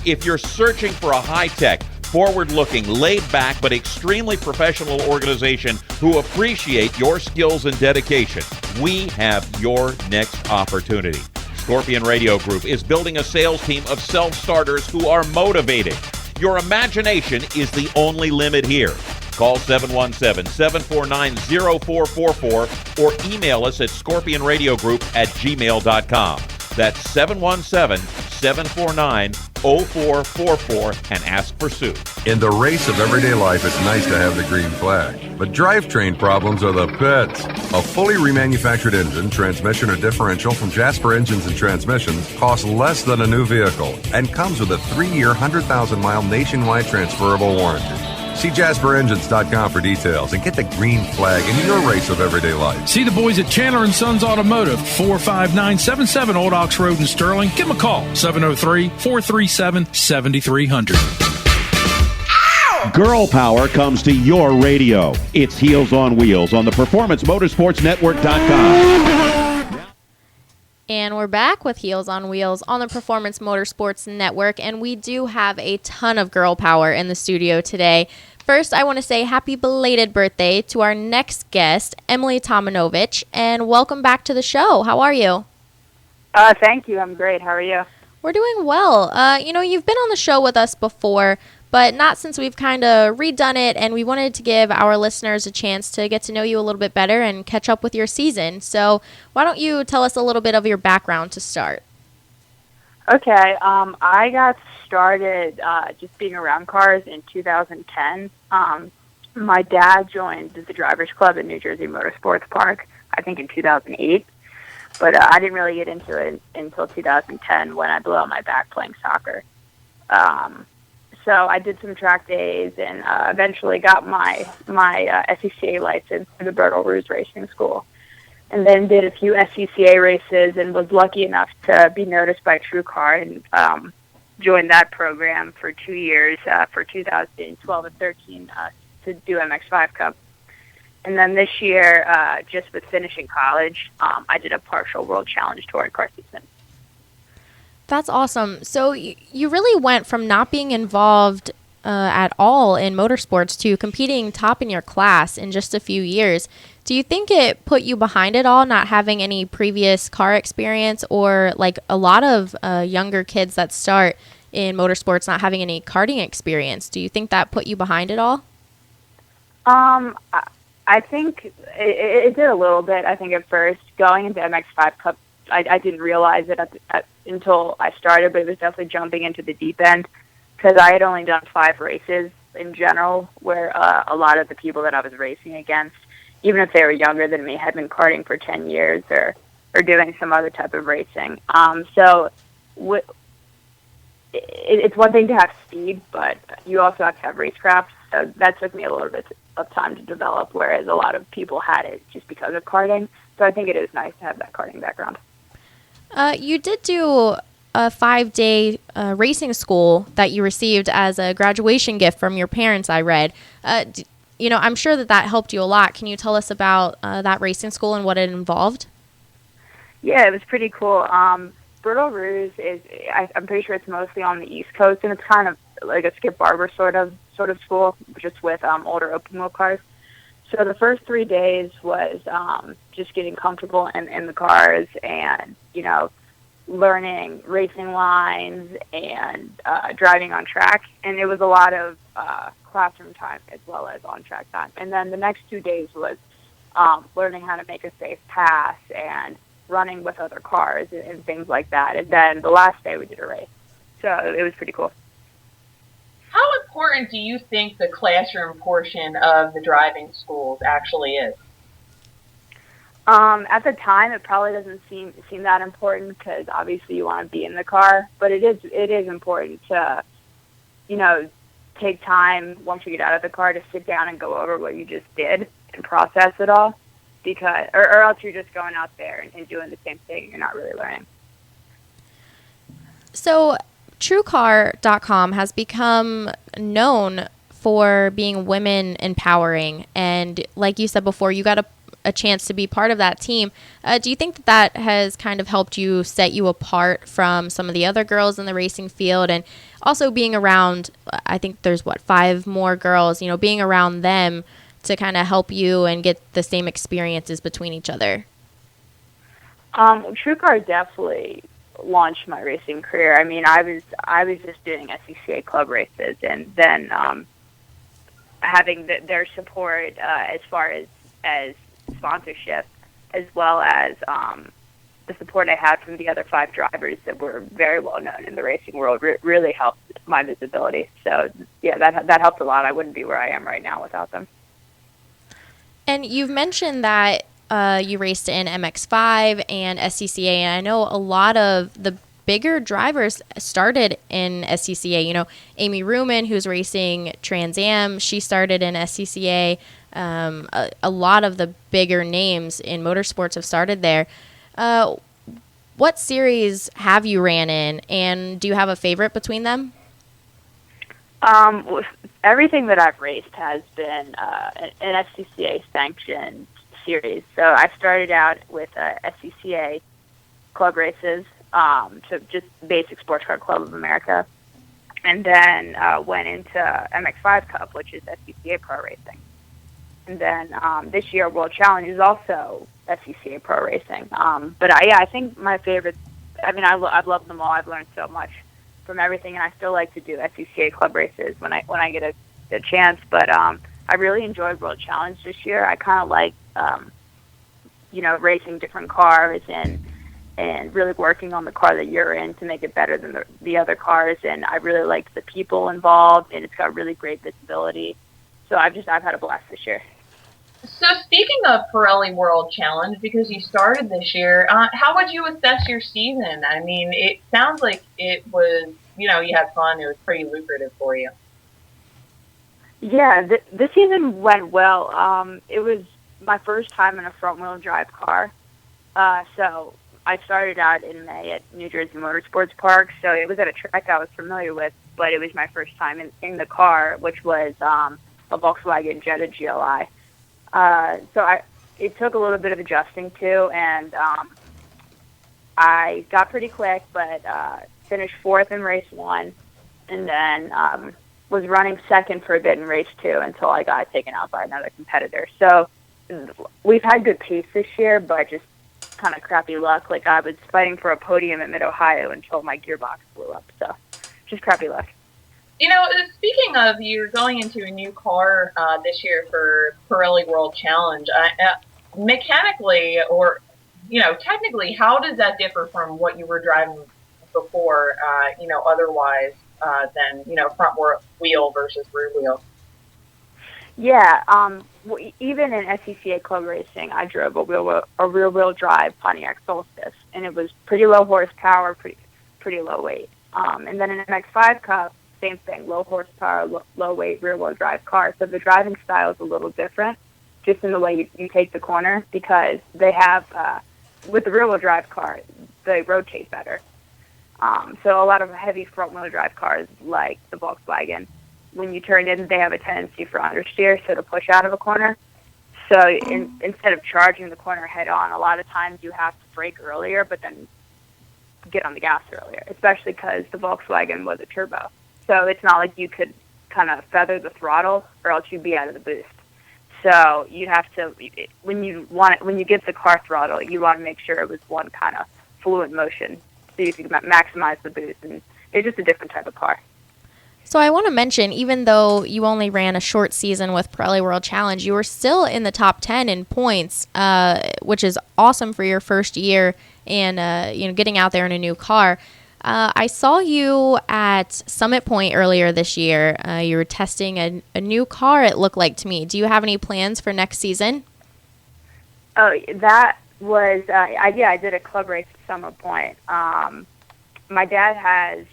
Speaker 1: if you're searching for a high-tech, forward-looking, laid-back, but extremely professional organization who appreciate your skills and dedication, we have your next opportunity. Scorpion Radio Group is building a sales team of self-starters who are motivated. Your imagination is the only limit here. Call 717-749-0444 or email us at scorpionradiogroup@gmail.com. That's 717-749-0444 and ask for Sue.
Speaker 4: In the race of everyday life, it's nice to have the green flag. But drivetrain problems are the pits. A fully remanufactured engine, transmission, or differential from Jasper Engines and Transmissions costs less than a new vehicle and comes with a 3-year, 100,000-mile nationwide transferable warranty. See JasperEngines.com for details and get the green flag in your race of everyday life.
Speaker 5: See the boys at Chandler & Sons Automotive, 45977 Old Ox Road in Sterling. Give them a call, 703-437-7300.
Speaker 7: Girl power comes to your radio. It's Heels on Wheels on the PerformanceMotorsportsNetwork.com.
Speaker 2: And we're back with Heels on Wheels on the Performance Motorsports Network, and we do have a ton of girl power in the studio today. First, I want to say happy belated birthday to our next guest, EmileeTominovich, and welcome back to the show. How are you?
Speaker 12: Thank you. I'm great. How are you?
Speaker 2: We're doing well. You've been on the show with us before, but not since we've kind of redone it, and we wanted to give our listeners a chance to get to know you a little bit better and catch up with your season. So why don't you tell us a little bit of your background to start?
Speaker 12: Okay. I got started just being around cars in 2010. My dad joined the Drivers Club at New Jersey Motorsports Park, I think in 2008. But I didn't really get into it until 2010 when I blew out my back playing soccer. So I did some track days and eventually got my SCCA license through the Bertle Roos Racing School. And then did a few SCCA races and was lucky enough to be noticed by TrueCar and joined that program for 2 years for 2012 and 13 to do MX5 Cup. And then this year, just with finishing college, I did a partial World Challenge Touring car season.
Speaker 2: That's awesome. So you really went from not being involved at all in motorsports to competing top in your class in just a few years. Do you think it put you behind it all, not having any previous car experience, or like a lot of younger kids that start in motorsports not having any karting experience? Do you think that put you behind it all?
Speaker 12: I think it did a little bit. I think at first going into MX5 Cup, I didn't realize it until I started, but it was definitely jumping into the deep end because I had only done 5 races in general, where a lot of the people that I was racing against, even if they were younger than me, had been karting for 10 years or doing some other type of racing. It's one thing to have speed, but you also have to have racecraft. So that took me a little bit of time to develop, whereas a lot of people had it just because of karting. So I think it is nice to have that karting background. You
Speaker 2: did do a 5-day racing school that you received as a graduation gift from your parents, I read. I'm sure that helped you a lot. Can you tell us about that racing school and what it involved?
Speaker 12: Yeah, it was pretty cool. Brittle Rouge I'm pretty sure it's mostly on the East Coast, and it's kind of like a Skip Barber sort of school, just with older open wheel cars. So the first 3 days was just getting comfortable in the cars and, learning racing lines and driving on track. And it was a lot of classroom time as well as on-track time. And then the next 2 days was learning how to make a safe pass and running with other cars and things like that. And then the last day we did a race. So it was pretty cool.
Speaker 3: How important do you think the classroom portion of the driving schools actually is?
Speaker 12: At the time, it probably doesn't seem that important because obviously you want to be in the car, but it is important to, take time once you get out of the car to sit down and go over what you just did and process it all, because or else you're just going out there and doing the same thing. You're not really learning.
Speaker 2: So TrueCar.com has become known for being women empowering, and like you said before, you got a chance to be part of that team. Do you think that has kind of helped you set you apart from some of the other girls in the racing field, and also being around, I think there's 5 more girls, being around them to kind of help you and get the same experiences between each other?
Speaker 12: TrueCar definitely launched my racing career. I mean, I was just doing SCCA club races, and then having their support as far as sponsorship, as well as the support I had from the other 5 drivers that were very well known in the racing world, really helped my visibility. So yeah, that helped a lot. I wouldn't be where I am right now without them.
Speaker 2: And you've mentioned that you raced in MX5 and SCCA, and I know a lot of the bigger drivers started in SCCA. Amy Ruman, who's racing Trans Am, she started in SCCA. A lot of the bigger names in motorsports have started there. What series have you ran in, and do you have a favorite between them?
Speaker 12: Everything that I've raced has been an SCCA sanctioned series. So I started out with SCCA club races, so just basic Sports Car Club of America, and then went into MX5 Cup, which is SCCA Pro Racing. And then this year, World Challenge is also SCCA Pro Racing. But I think my favorites, I've loved them all. I've learned so much from everything, and I still like to do SCCA club races when I get a chance. But I really enjoyed World Challenge this year. I kind of like, racing different cars and really working on the car that you're in to make it better than the other cars. And I really liked the people involved, and it's got really great visibility. So I've had a blast this year.
Speaker 3: So speaking of Pirelli World Challenge, because you started this year, how would you assess your season? I mean, it sounds like it was, you had fun. It was pretty lucrative for you.
Speaker 12: Yeah, this season went well. It was my first time in a front-wheel drive car. So I started out in May at New Jersey Motorsports Park. So it was at a track I was familiar with, but it was my first time in the car, which was a Volkswagen Jetta GLI. It took a little bit of adjusting to, and I got pretty quick, but finished 4th in race 1, and then was running 2nd for a bit in race 2 until I got taken out by another competitor. So we've had good pace this year, but just kind of crappy luck. Like, I was fighting for a podium at Mid-Ohio until my gearbox blew up, so just crappy luck.
Speaker 3: Speaking of, you're going into a new car this year for Pirelli World Challenge. Mechanically, or technically, how does that differ from what you were driving before? Otherwise than front wheel versus rear wheel.
Speaker 12: Yeah, even in SCCA club racing, I drove a rear-wheel drive Pontiac Solstice, and it was pretty low horsepower, pretty low weight. And then in an MX-5 Cup, same thing, low horsepower, low weight, rear-wheel drive car. So the driving style is a little different, just in the way you take the corner, because they have, with the rear-wheel drive car, they rotate better. So a lot of heavy front-wheel drive cars, like the Volkswagen, when you turn in, they have a tendency for understeer, so to push out of a corner. So instead of charging the corner head on, a lot of times you have to brake earlier, but then get on the gas earlier, especially because the Volkswagen was a turbo. So it's not like you could kind of feather the throttle, or else you'd be out of the boost. So you have to, when you get the car throttle, you want to make sure it was one kind of fluid motion, so you can maximize the boost. And it's just a different type of car.
Speaker 2: So I want to mention, even though you only ran a short season with Pirelli World Challenge, you were still in the top 10 in points, which is awesome for your first year and getting out there in a new car. I saw you at Summit Point earlier this year. You were testing a new car, it looked like to me. Do you have any plans for next season?
Speaker 12: Oh, that was, I did a club race at Summit Point. My dad has...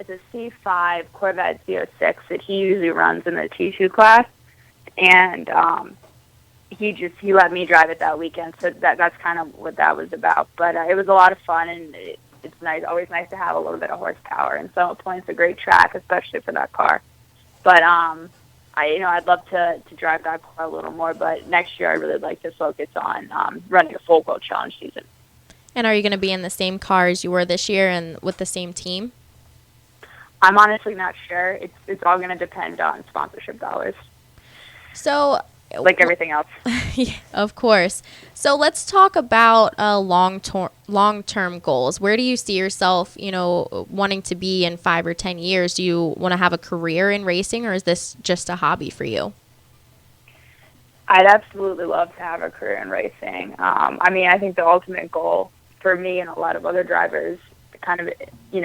Speaker 12: it's a C5 Corvette 06 that he usually runs in the T2 class, and he let me drive it that weekend, so that's kind of what that was about. But it was a lot of fun, and it's always nice to have a little bit of horsepower, and Summit Point's a great track, especially for that car. But I'd love to drive that car a little more, but next year I really like to focus on running a full World Challenge season.
Speaker 2: And are you going to be in the same car as you were this year and with the same team?
Speaker 12: I'm honestly not sure. It's all going to depend on sponsorship dollars.
Speaker 2: So,
Speaker 12: like everything else.
Speaker 2: Yeah, of course. So let's talk about long-term goals. Where do you see yourself, wanting to be in 5 or 10 years? Do you want to have a career in racing, or is this just a hobby for you?
Speaker 12: I'd absolutely love to have a career in racing. I think the ultimate goal for me and a lot of other drivers, kind of,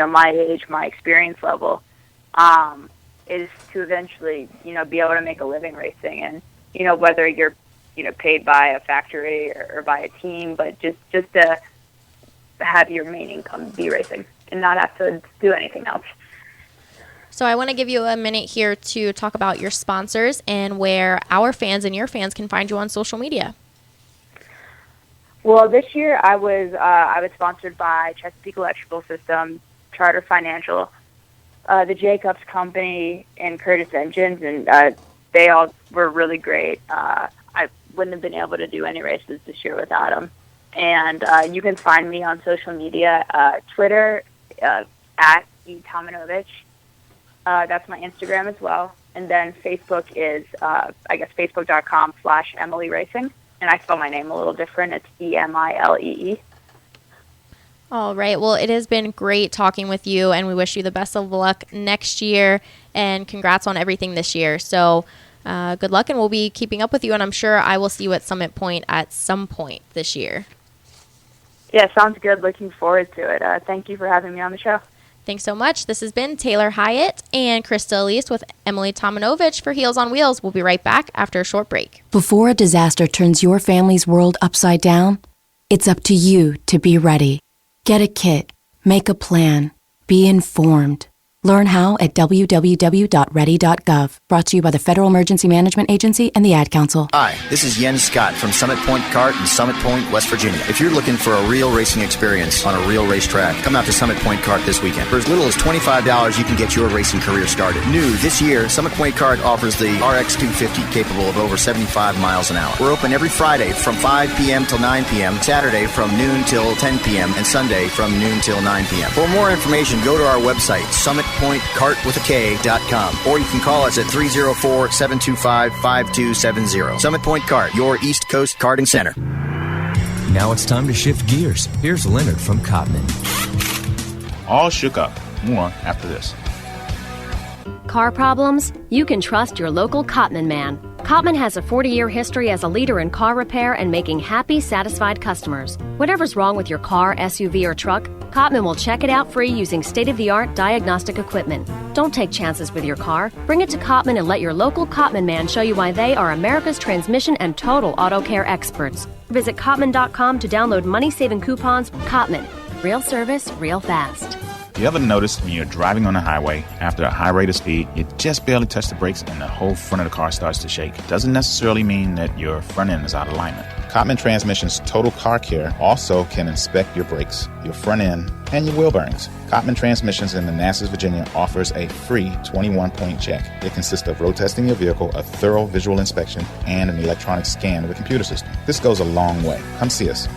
Speaker 12: my age, my experience level, is to eventually, be able to make a living racing. And, whether you're, paid by a factory or by a team, but just to have your main income be racing and not have to do anything else.
Speaker 2: So I want to give you a minute here to talk about your sponsors and where our fans and your fans can find you on social media.
Speaker 12: Well, this year I was sponsored by Chesapeake Electrical Systems, Charter Financial, the Jacobs Company, and Curtis Engines, and they all were really great. I wouldn't have been able to do any races this year without them. And you can find me on social media, Twitter at EmileeTominovich. That's my Instagram as well. And then Facebook is, facebook.com/Emilee Racing. And I spell my name a little different. It's Emilee.
Speaker 2: All right. Well, it has been great talking with you, and we wish you the best of luck next year. And congrats on everything this year. So good luck, and we'll be keeping up with you. And I'm sure I will see you at Summit Point at some point this year.
Speaker 12: Yeah, sounds good. Looking forward to it. Thank you for having me on the show.
Speaker 2: Thanks so much. This has been Taylor Hyatt and Krista Elise with Emilee Tominovich for Heels on Wheels. We'll be right back after a short break.
Speaker 13: Before a disaster turns your family's world upside down, it's up to you to be ready. Get a kit. Make a plan. Be informed. Learn how at www.ready.gov. Brought to you by the Federal Emergency Management Agency and the Ad Council.
Speaker 14: Hi, this is Jens Scott from Summit Point Kart in Summit Point, West Virginia. If you're looking for a real racing experience on a real racetrack, come out to Summit Point Kart this weekend. For as little as $25, you can get your racing career started. New this year, Summit Point Kart offers the RX 250, capable of over 75 miles an hour. We're open every Friday from 5 p.m. till 9 p.m., Saturday from noon till 10 p.m., and Sunday from noon till 9 p.m. For more information, go to our website, SummitPointKart.com, or you can call us at 304-725-5270. Summit Point Kart, your East Coast karting center.
Speaker 15: Now it's time to shift gears. Here's Leonard from Cotman.
Speaker 16: All shook up. More after this. Car problems? You can trust your local Cotman man. Cotman has a 40-year history as a leader in car repair and making happy, satisfied customers. Whatever's wrong with your car, SUV, or truck, Cotman will check it out free using state-of-the-art diagnostic equipment. Don't take chances with your car. Bring it to Cotman and let your local Cotman man show you why they are America's transmission and total auto care experts. Visit Cotman.com to download money-saving coupons. Cotman. Real service, real fast.
Speaker 17: You ever notice when you're driving on the highway, after a high rate of speed, you just barely touch the brakes and the whole front of the car starts to shake? Doesn't necessarily mean that your front end is out of alignment. Cotman Transmission's Total Car Care also can inspect your brakes, your front end, and your wheel bearings. Cotman Transmissions in Manassas, Virginia offers a free 21-point check. It consists of road testing your vehicle, a thorough visual inspection, and an electronic scan of the computer system. This goes a long way. Come see us.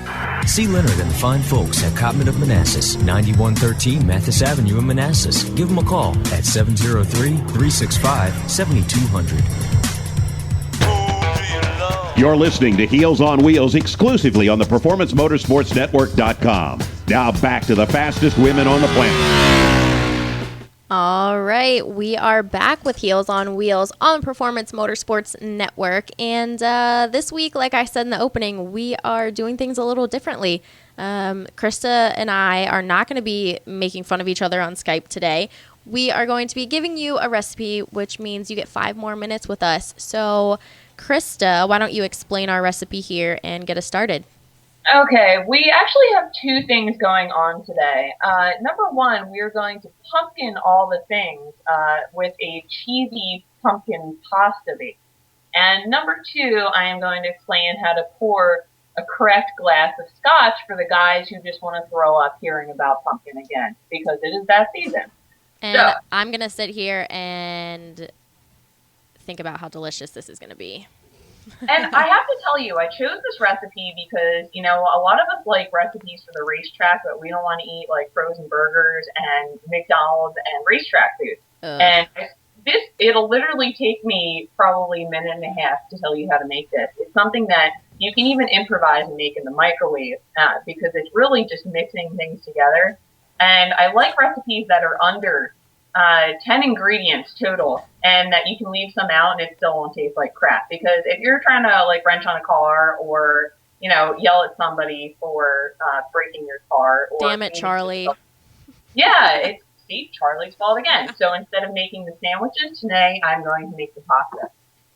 Speaker 15: See Leonard and the fine folks at Cotman of Manassas, 9113 Mathis Avenue in Manassas. Give them a call at 703-365-7200.
Speaker 7: You're listening to Heels on Wheels exclusively on the PerformanceMotorsportsNetwork.com. Now back to the fastest women on the planet.
Speaker 2: All right, we are back with Heels on Wheels on Performance Motorsports Network. And this week, like I said in the opening, we are doing things a little differently. Krista and I are not going to be making fun of each other on Skype today. We are going to be giving you a recipe, which means you get 5 more minutes with us. So, Krista, why don't you explain our recipe here and get us started?
Speaker 3: Okay, we actually have 2 things going on today. Number 1, we are going to pumpkin all the things with a cheesy pumpkin pasta base. And number 2, I am going to explain how to pour a correct glass of scotch for the guys who just want to throw up hearing about pumpkin again, because it is that season.
Speaker 2: And
Speaker 3: So,
Speaker 2: I'm going to sit here and think about how delicious this is going to be.
Speaker 3: and I have to tell you, I chose this recipe because, you know, a lot of us like recipes for the racetrack, but we don't want to eat like frozen burgers and McDonald's and racetrack food. And it'll literally take me probably a minute and a half to tell you how to make this. It's something that you can even improvise and make in the microwave because it's really just mixing things together. And I like recipes that are under 10 ingredients total, and that you can leave some out and it still won't taste like crap. Because if you're trying to like wrench on a car or, you know, yell at somebody for breaking your car. Or
Speaker 2: Damn it, Charlie.
Speaker 3: Yeah, it's Charlie's fault again. So instead of making the sandwiches today, I'm going to make the pasta.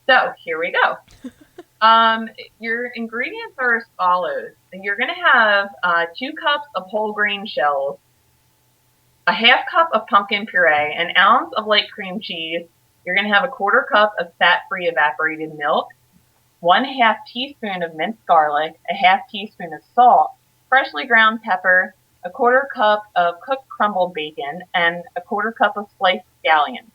Speaker 3: So here we go. Your ingredients are as follows. You're going to have 2 cups of whole grain shells, a half cup of pumpkin puree, an ounce of light cream cheese. You're going to have a 1/4 cup of fat-free evaporated milk, 1/2 teaspoon of minced garlic, a 1/2 teaspoon of salt, freshly ground pepper, a 1/4 cup of cooked crumbled bacon, and a 1/4 cup of sliced scallions.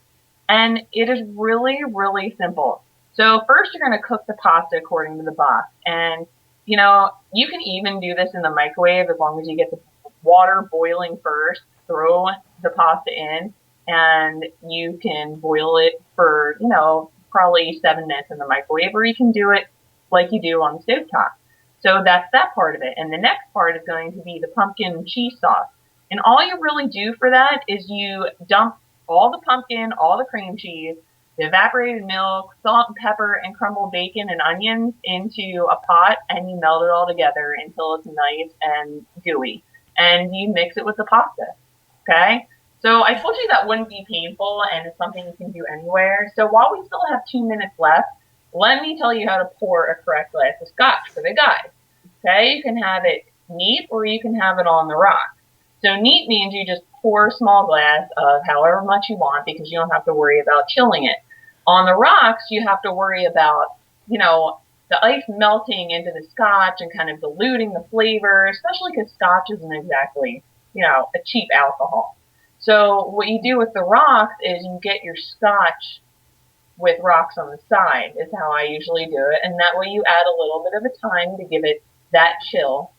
Speaker 3: And it is really, really simple. So first you're going to cook the pasta according to the box. And, you know, you can even do this in the microwave as long as you get the water boiling first. Throw the pasta in, and you can boil it for, you know, probably 7 minutes in the microwave, or you can do it like you do on the stovetop. So that's that part of it. And the next part is going to be the pumpkin cheese sauce. And all you really do for that is you dump all the pumpkin, all the cream cheese, the evaporated milk, salt and pepper, and crumbled bacon and onions into a pot, and you melt it all together until it's nice and gooey. And you mix it with the pasta. Okay? So I told you that wouldn't be painful, and it's something you can do anywhere. So while we still have 2 minutes left, let me tell you how to pour a correct glass of scotch for the guys. Okay? You can have it neat, or you can have it on the rocks. So neat means you just pour a small glass of however much you want, because you don't have to worry about chilling it. On the rocks, you have to worry about, you know, the ice melting into the scotch and kind of diluting the flavor, especially because scotch isn't exactly, you know, a cheap alcohol. So what you do with the rocks is you get your scotch with rocks on the side is how I usually do it. And that way you add a little bit of a time to give it that chill.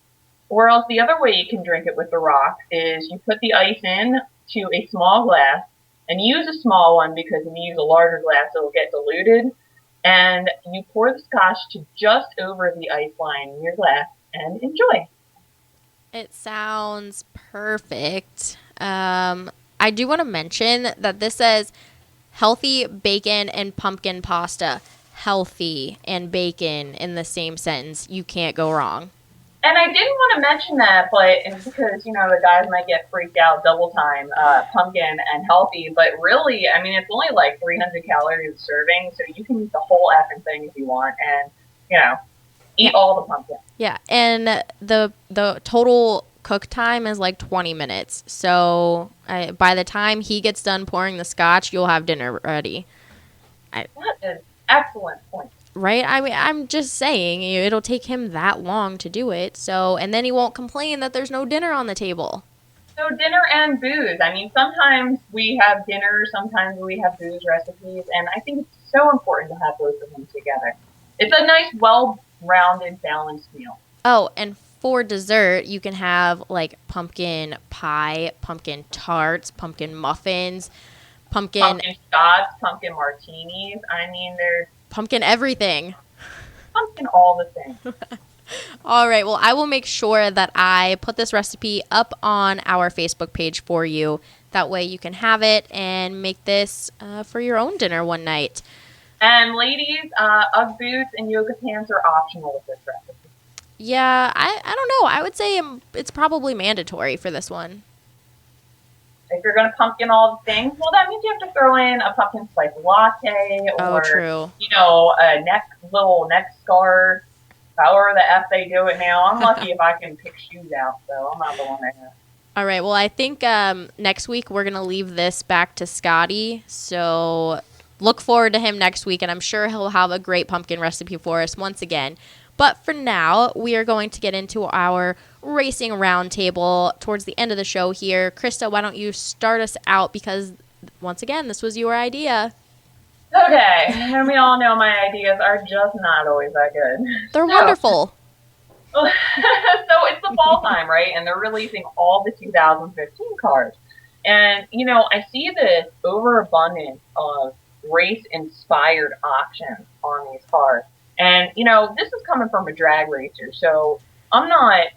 Speaker 3: Or else the other way you can drink it with the rocks is you put the ice in to a small glass, and use a small one because if you use a larger glass, it will get diluted. And you pour the scotch to just over the ice line in your glass and enjoy.
Speaker 2: It sounds perfect. I do want to mention that this says healthy bacon and pumpkin pasta. Healthy and bacon in the same sentence. You can't go wrong.
Speaker 3: And I didn't want to mention that, but it's because, the guys might get freaked out double time, pumpkin and healthy, but really, I mean, it's only like 300 calories a serving, so you can eat the whole effing thing if you want, and, eat all the pumpkin.
Speaker 2: Yeah, and the total cook time is like 20 minutes, so by the time he gets done pouring the scotch, you'll have dinner ready.
Speaker 3: That is excellent point.
Speaker 2: Right? I mean, I'm just saying, it'll take him that long to do it. So, and then he won't complain that there's no dinner on the table.
Speaker 3: So dinner and booze. I mean, sometimes we have dinner, sometimes we have booze recipes, and I think it's so important to have both of them together. It's a nice, well-rounded, balanced meal.
Speaker 2: Oh, and for dessert, you can have like pumpkin pie, pumpkin tarts, pumpkin muffins, pumpkin
Speaker 3: shots, pumpkin martinis. I mean, there's
Speaker 2: pumpkin everything.
Speaker 3: Pumpkin all the things.
Speaker 2: All right. Well, I will make sure that I put this recipe up on our Facebook page for you. That way you can have it and make this for your own dinner one night.
Speaker 3: And ladies, Ugg boots and yoga pants are optional with this recipe.
Speaker 2: Yeah, I don't know. I would say it's probably mandatory for this one.
Speaker 3: If you're going to pumpkin all the things, well, that means you have to throw in a pumpkin spice latte or,
Speaker 2: true.
Speaker 3: A little neck scarf, however the F they do it now. I'm lucky if I can pick shoes out, so I'm not the one that has.
Speaker 2: All right. Well, I think next week we're going to leave this back to Scotty. So look forward to him next week, and I'm sure he'll have a great pumpkin recipe for us once again. But for now, we are going to get into our racing roundtable towards the end of the show here. Krista, why don't you start us out, because once again, this was your idea.
Speaker 3: Okay, and we all know my ideas are just not always that good.
Speaker 2: They're wonderful.
Speaker 3: So it's the fall time, right? And they're releasing all the 2015 cars. And, I see this overabundance of race-inspired options on these cars. And, this is coming from a drag racer, so I'm not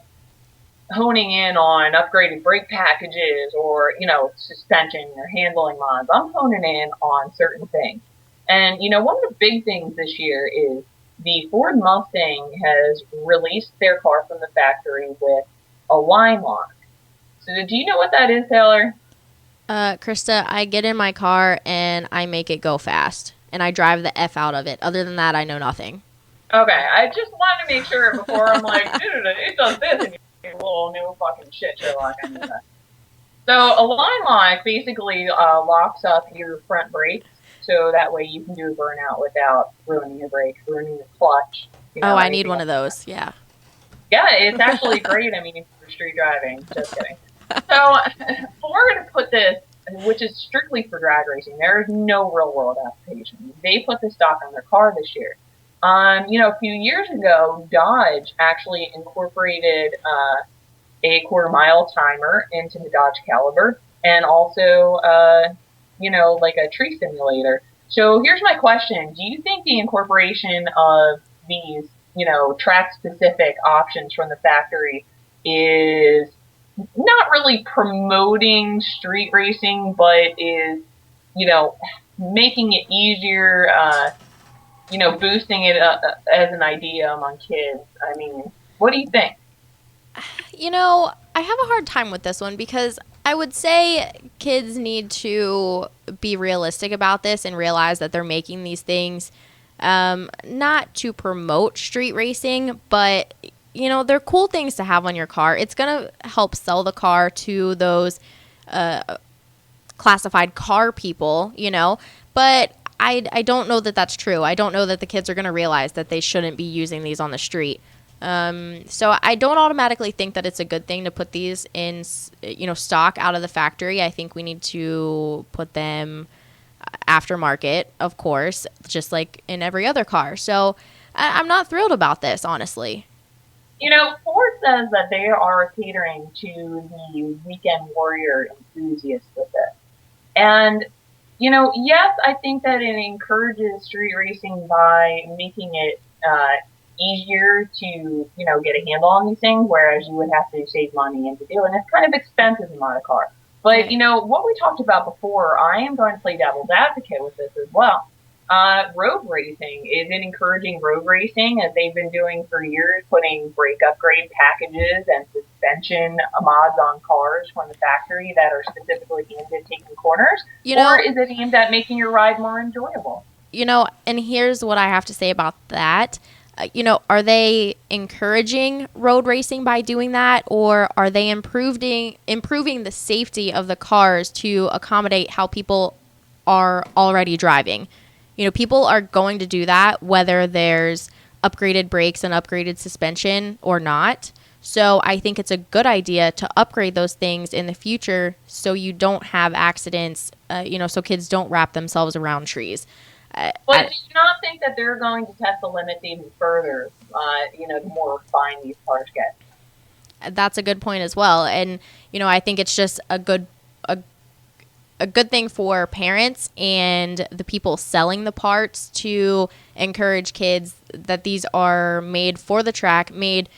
Speaker 3: honing in on upgraded brake packages or, suspension or handling mods. I'm honing in on certain things. And, one of the big things this year is the Ford Mustang has released their car from the factory with a line lock. So do you know what that is, Taylor?
Speaker 2: Krista, I get in my car and I make it go fast. And I drive the F out of it. Other than that, I know nothing.
Speaker 3: Okay, I just wanted to make sure before I'm like, dude, it does this, and you little new fucking shit, Sherlock. I knew that. So a line lock basically locks up your front brakes, so that way you can do a burnout without ruining your brakes, ruining your clutch.
Speaker 2: I need one of those. Yeah.
Speaker 3: Yeah, it's actually great. I mean, for street driving. Just kidding. So Ford put this, which is strictly for drag racing. There is no real world application. They put this stock on their car this year. A few years ago, Dodge actually incorporated a quarter-mile timer into the Dodge Caliber, and also, like a tree simulator. So here's my question. Do you think the incorporation of these, track-specific options from the factory is not really promoting street racing, but is, making it easier, boosting it as an idea among kids? I mean, what do you think?
Speaker 2: I have a hard time with this one, because I would say kids need to be realistic about this and realize that they're making these things not to promote street racing, but, they're cool things to have on your car. It's going to help sell the car to those classified car people, but I don't know that that's true. I don't know that the kids are going to realize that they shouldn't be using these on the street. So I don't automatically think that it's a good thing to put these in, stock out of the factory. I think we need to put them aftermarket, of course, just like in every other car. So I'm not thrilled about this, honestly.
Speaker 3: Ford says that they are catering to the weekend warrior enthusiasts with it. And yes, I think that it encourages street racing by making it easier to, get a handle on these things, whereas you would have to save money and to do it. And it's kind of expensive to mod a car. But, you know, what we talked about before, I am going to play devil's advocate with this as well. Road racing is encouraging road racing, as they've been doing for years, putting brake upgrade packages and suspension mods on cars from the factory that are specifically aimed at taking corners? Or is it aimed at making your ride more enjoyable?
Speaker 2: You know, and here's what I have to say about that. Are they encouraging road racing by doing that, or are they improving the safety of the cars to accommodate how people are already driving? People are going to do that whether there's upgraded brakes and upgraded suspension or not. So I think it's a good idea to upgrade those things in the future so you don't have accidents, so kids don't wrap themselves around trees.
Speaker 3: But do you not think that they're going to test the limits even further, the more refined these cars get?
Speaker 2: That's a good point as well. And, I think it's just a good thing for parents and the people selling the parts to encourage kids that these are made for the track, made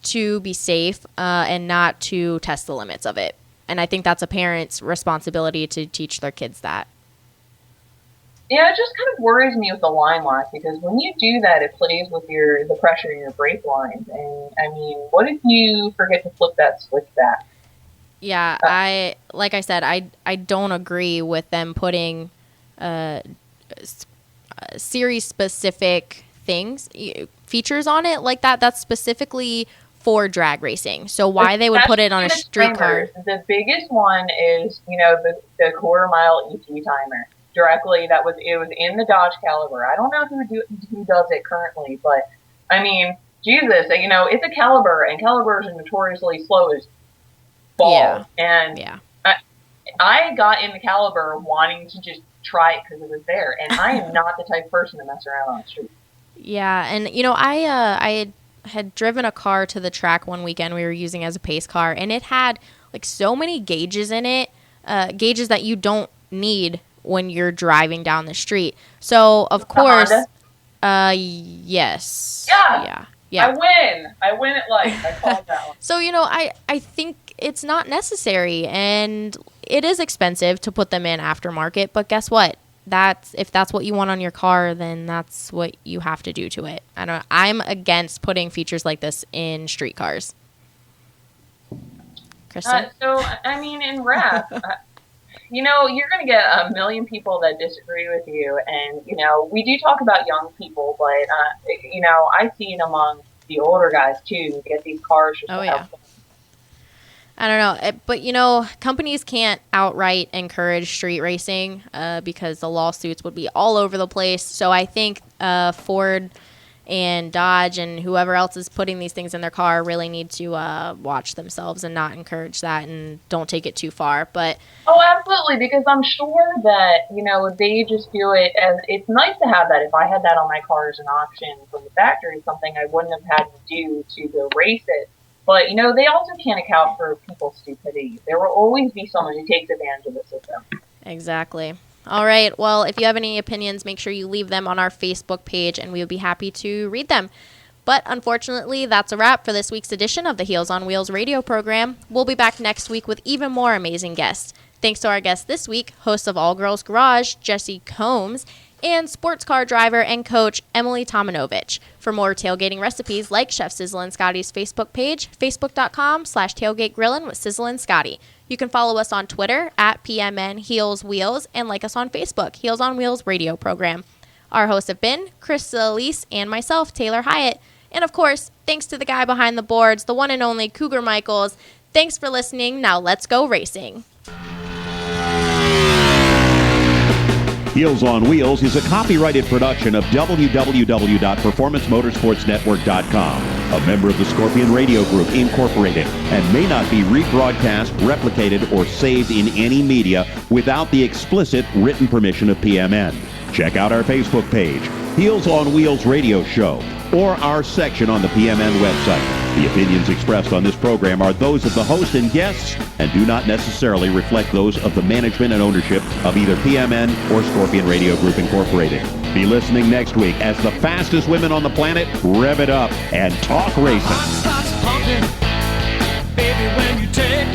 Speaker 2: to be safe, and not to test the limits of it. And I think that's a parent's responsibility to teach their kids that.
Speaker 3: Yeah, it just kind of worries me with the line lock, because when you do that, it plays with the pressure in your brake lines. And, I mean, what if you forget to flip that switch back?
Speaker 2: Yeah, like I said, I don't agree with them putting series-specific features on it like that. That's specifically for drag racing. So why they would put it on a street car?
Speaker 3: The biggest one is, the quarter-mile ET timer. Directly, it was in the Dodge Caliber. I don't know who does it currently, but I mean, Jesus, it's a Caliber, and Calibers are notoriously slow as balls. Yeah. And I got in the Caliber wanting to just try it because it was there, and I am not the type of person to mess around on the street.
Speaker 2: Yeah, and I had driven a car to the track one weekend we were using as a pace car, and it had like so many gauges in it, gauges that you don't need when you're driving down the street. So, of course, yes.
Speaker 3: Yeah. I win at life. I called that one.
Speaker 2: So, I think it's not necessary, and it is expensive to put them in aftermarket, but guess what? If that's what you want on your car, then that's what you have to do to it. I'm against putting features like this in street cars. Kristen?
Speaker 3: So, I mean, in rap, you're going to get a million people that disagree with you. And, we do talk about young people, but, I see it among the older guys, too, who get these cars just to help them.
Speaker 2: I don't know. But, companies can't outright encourage street racing because the lawsuits would be all over the place. So I think Ford and Dodge and whoever else is putting these things in their car really need to watch themselves and not encourage that, and don't take it too far. But
Speaker 3: absolutely, because I'm sure that they just view it as, it's nice to have that. If I had that on my car as an option from the factory, something I wouldn't have had to do to go race it. But they also can't account for people's stupidity. There will always be someone who takes advantage of the system.
Speaker 2: Exactly. All right. Well, if you have any opinions, make sure you leave them on our Facebook page, and we would be happy to read them. But unfortunately, that's a wrap for this week's edition of the Heels on Wheels radio program. We'll be back next week with even more amazing guests. Thanks to our guest this week, host of All Girls Garage, Jessi Combs, and sports car driver and coach EmileeTominovich. For more tailgating recipes, like Chef Sizzle and Scotty's Facebook page, facebook.com/tailgategrillin with Sizzle and Scotty. You can follow us on Twitter at PMN Heels Wheels, and like us on Facebook, Heels on Wheels radio program. Our hosts have been Chris Elise and myself, Taylor Hyatt. And of course, thanks to the guy behind the boards, the one and only Cougar Michaels. Thanks for listening. Now let's go racing.
Speaker 7: Heels on Wheels is a copyrighted production of www.performancemotorsportsnetwork.com, a member of the Scorpion Radio Group, Incorporated, and may not be rebroadcast, replicated, or saved in any media without the explicit written permission of PMN. Check out our Facebook page, Heels on Wheels Radio Show, or our section on the PMN website. The opinions expressed on this program are those of the host and guests and do not necessarily reflect those of the management and ownership of either PMN or Scorpion Radio Group Incorporated. Be listening next week as the fastest women on the planet rev it up and talk racing.
Speaker 10: Heart starts pumping, baby, when you take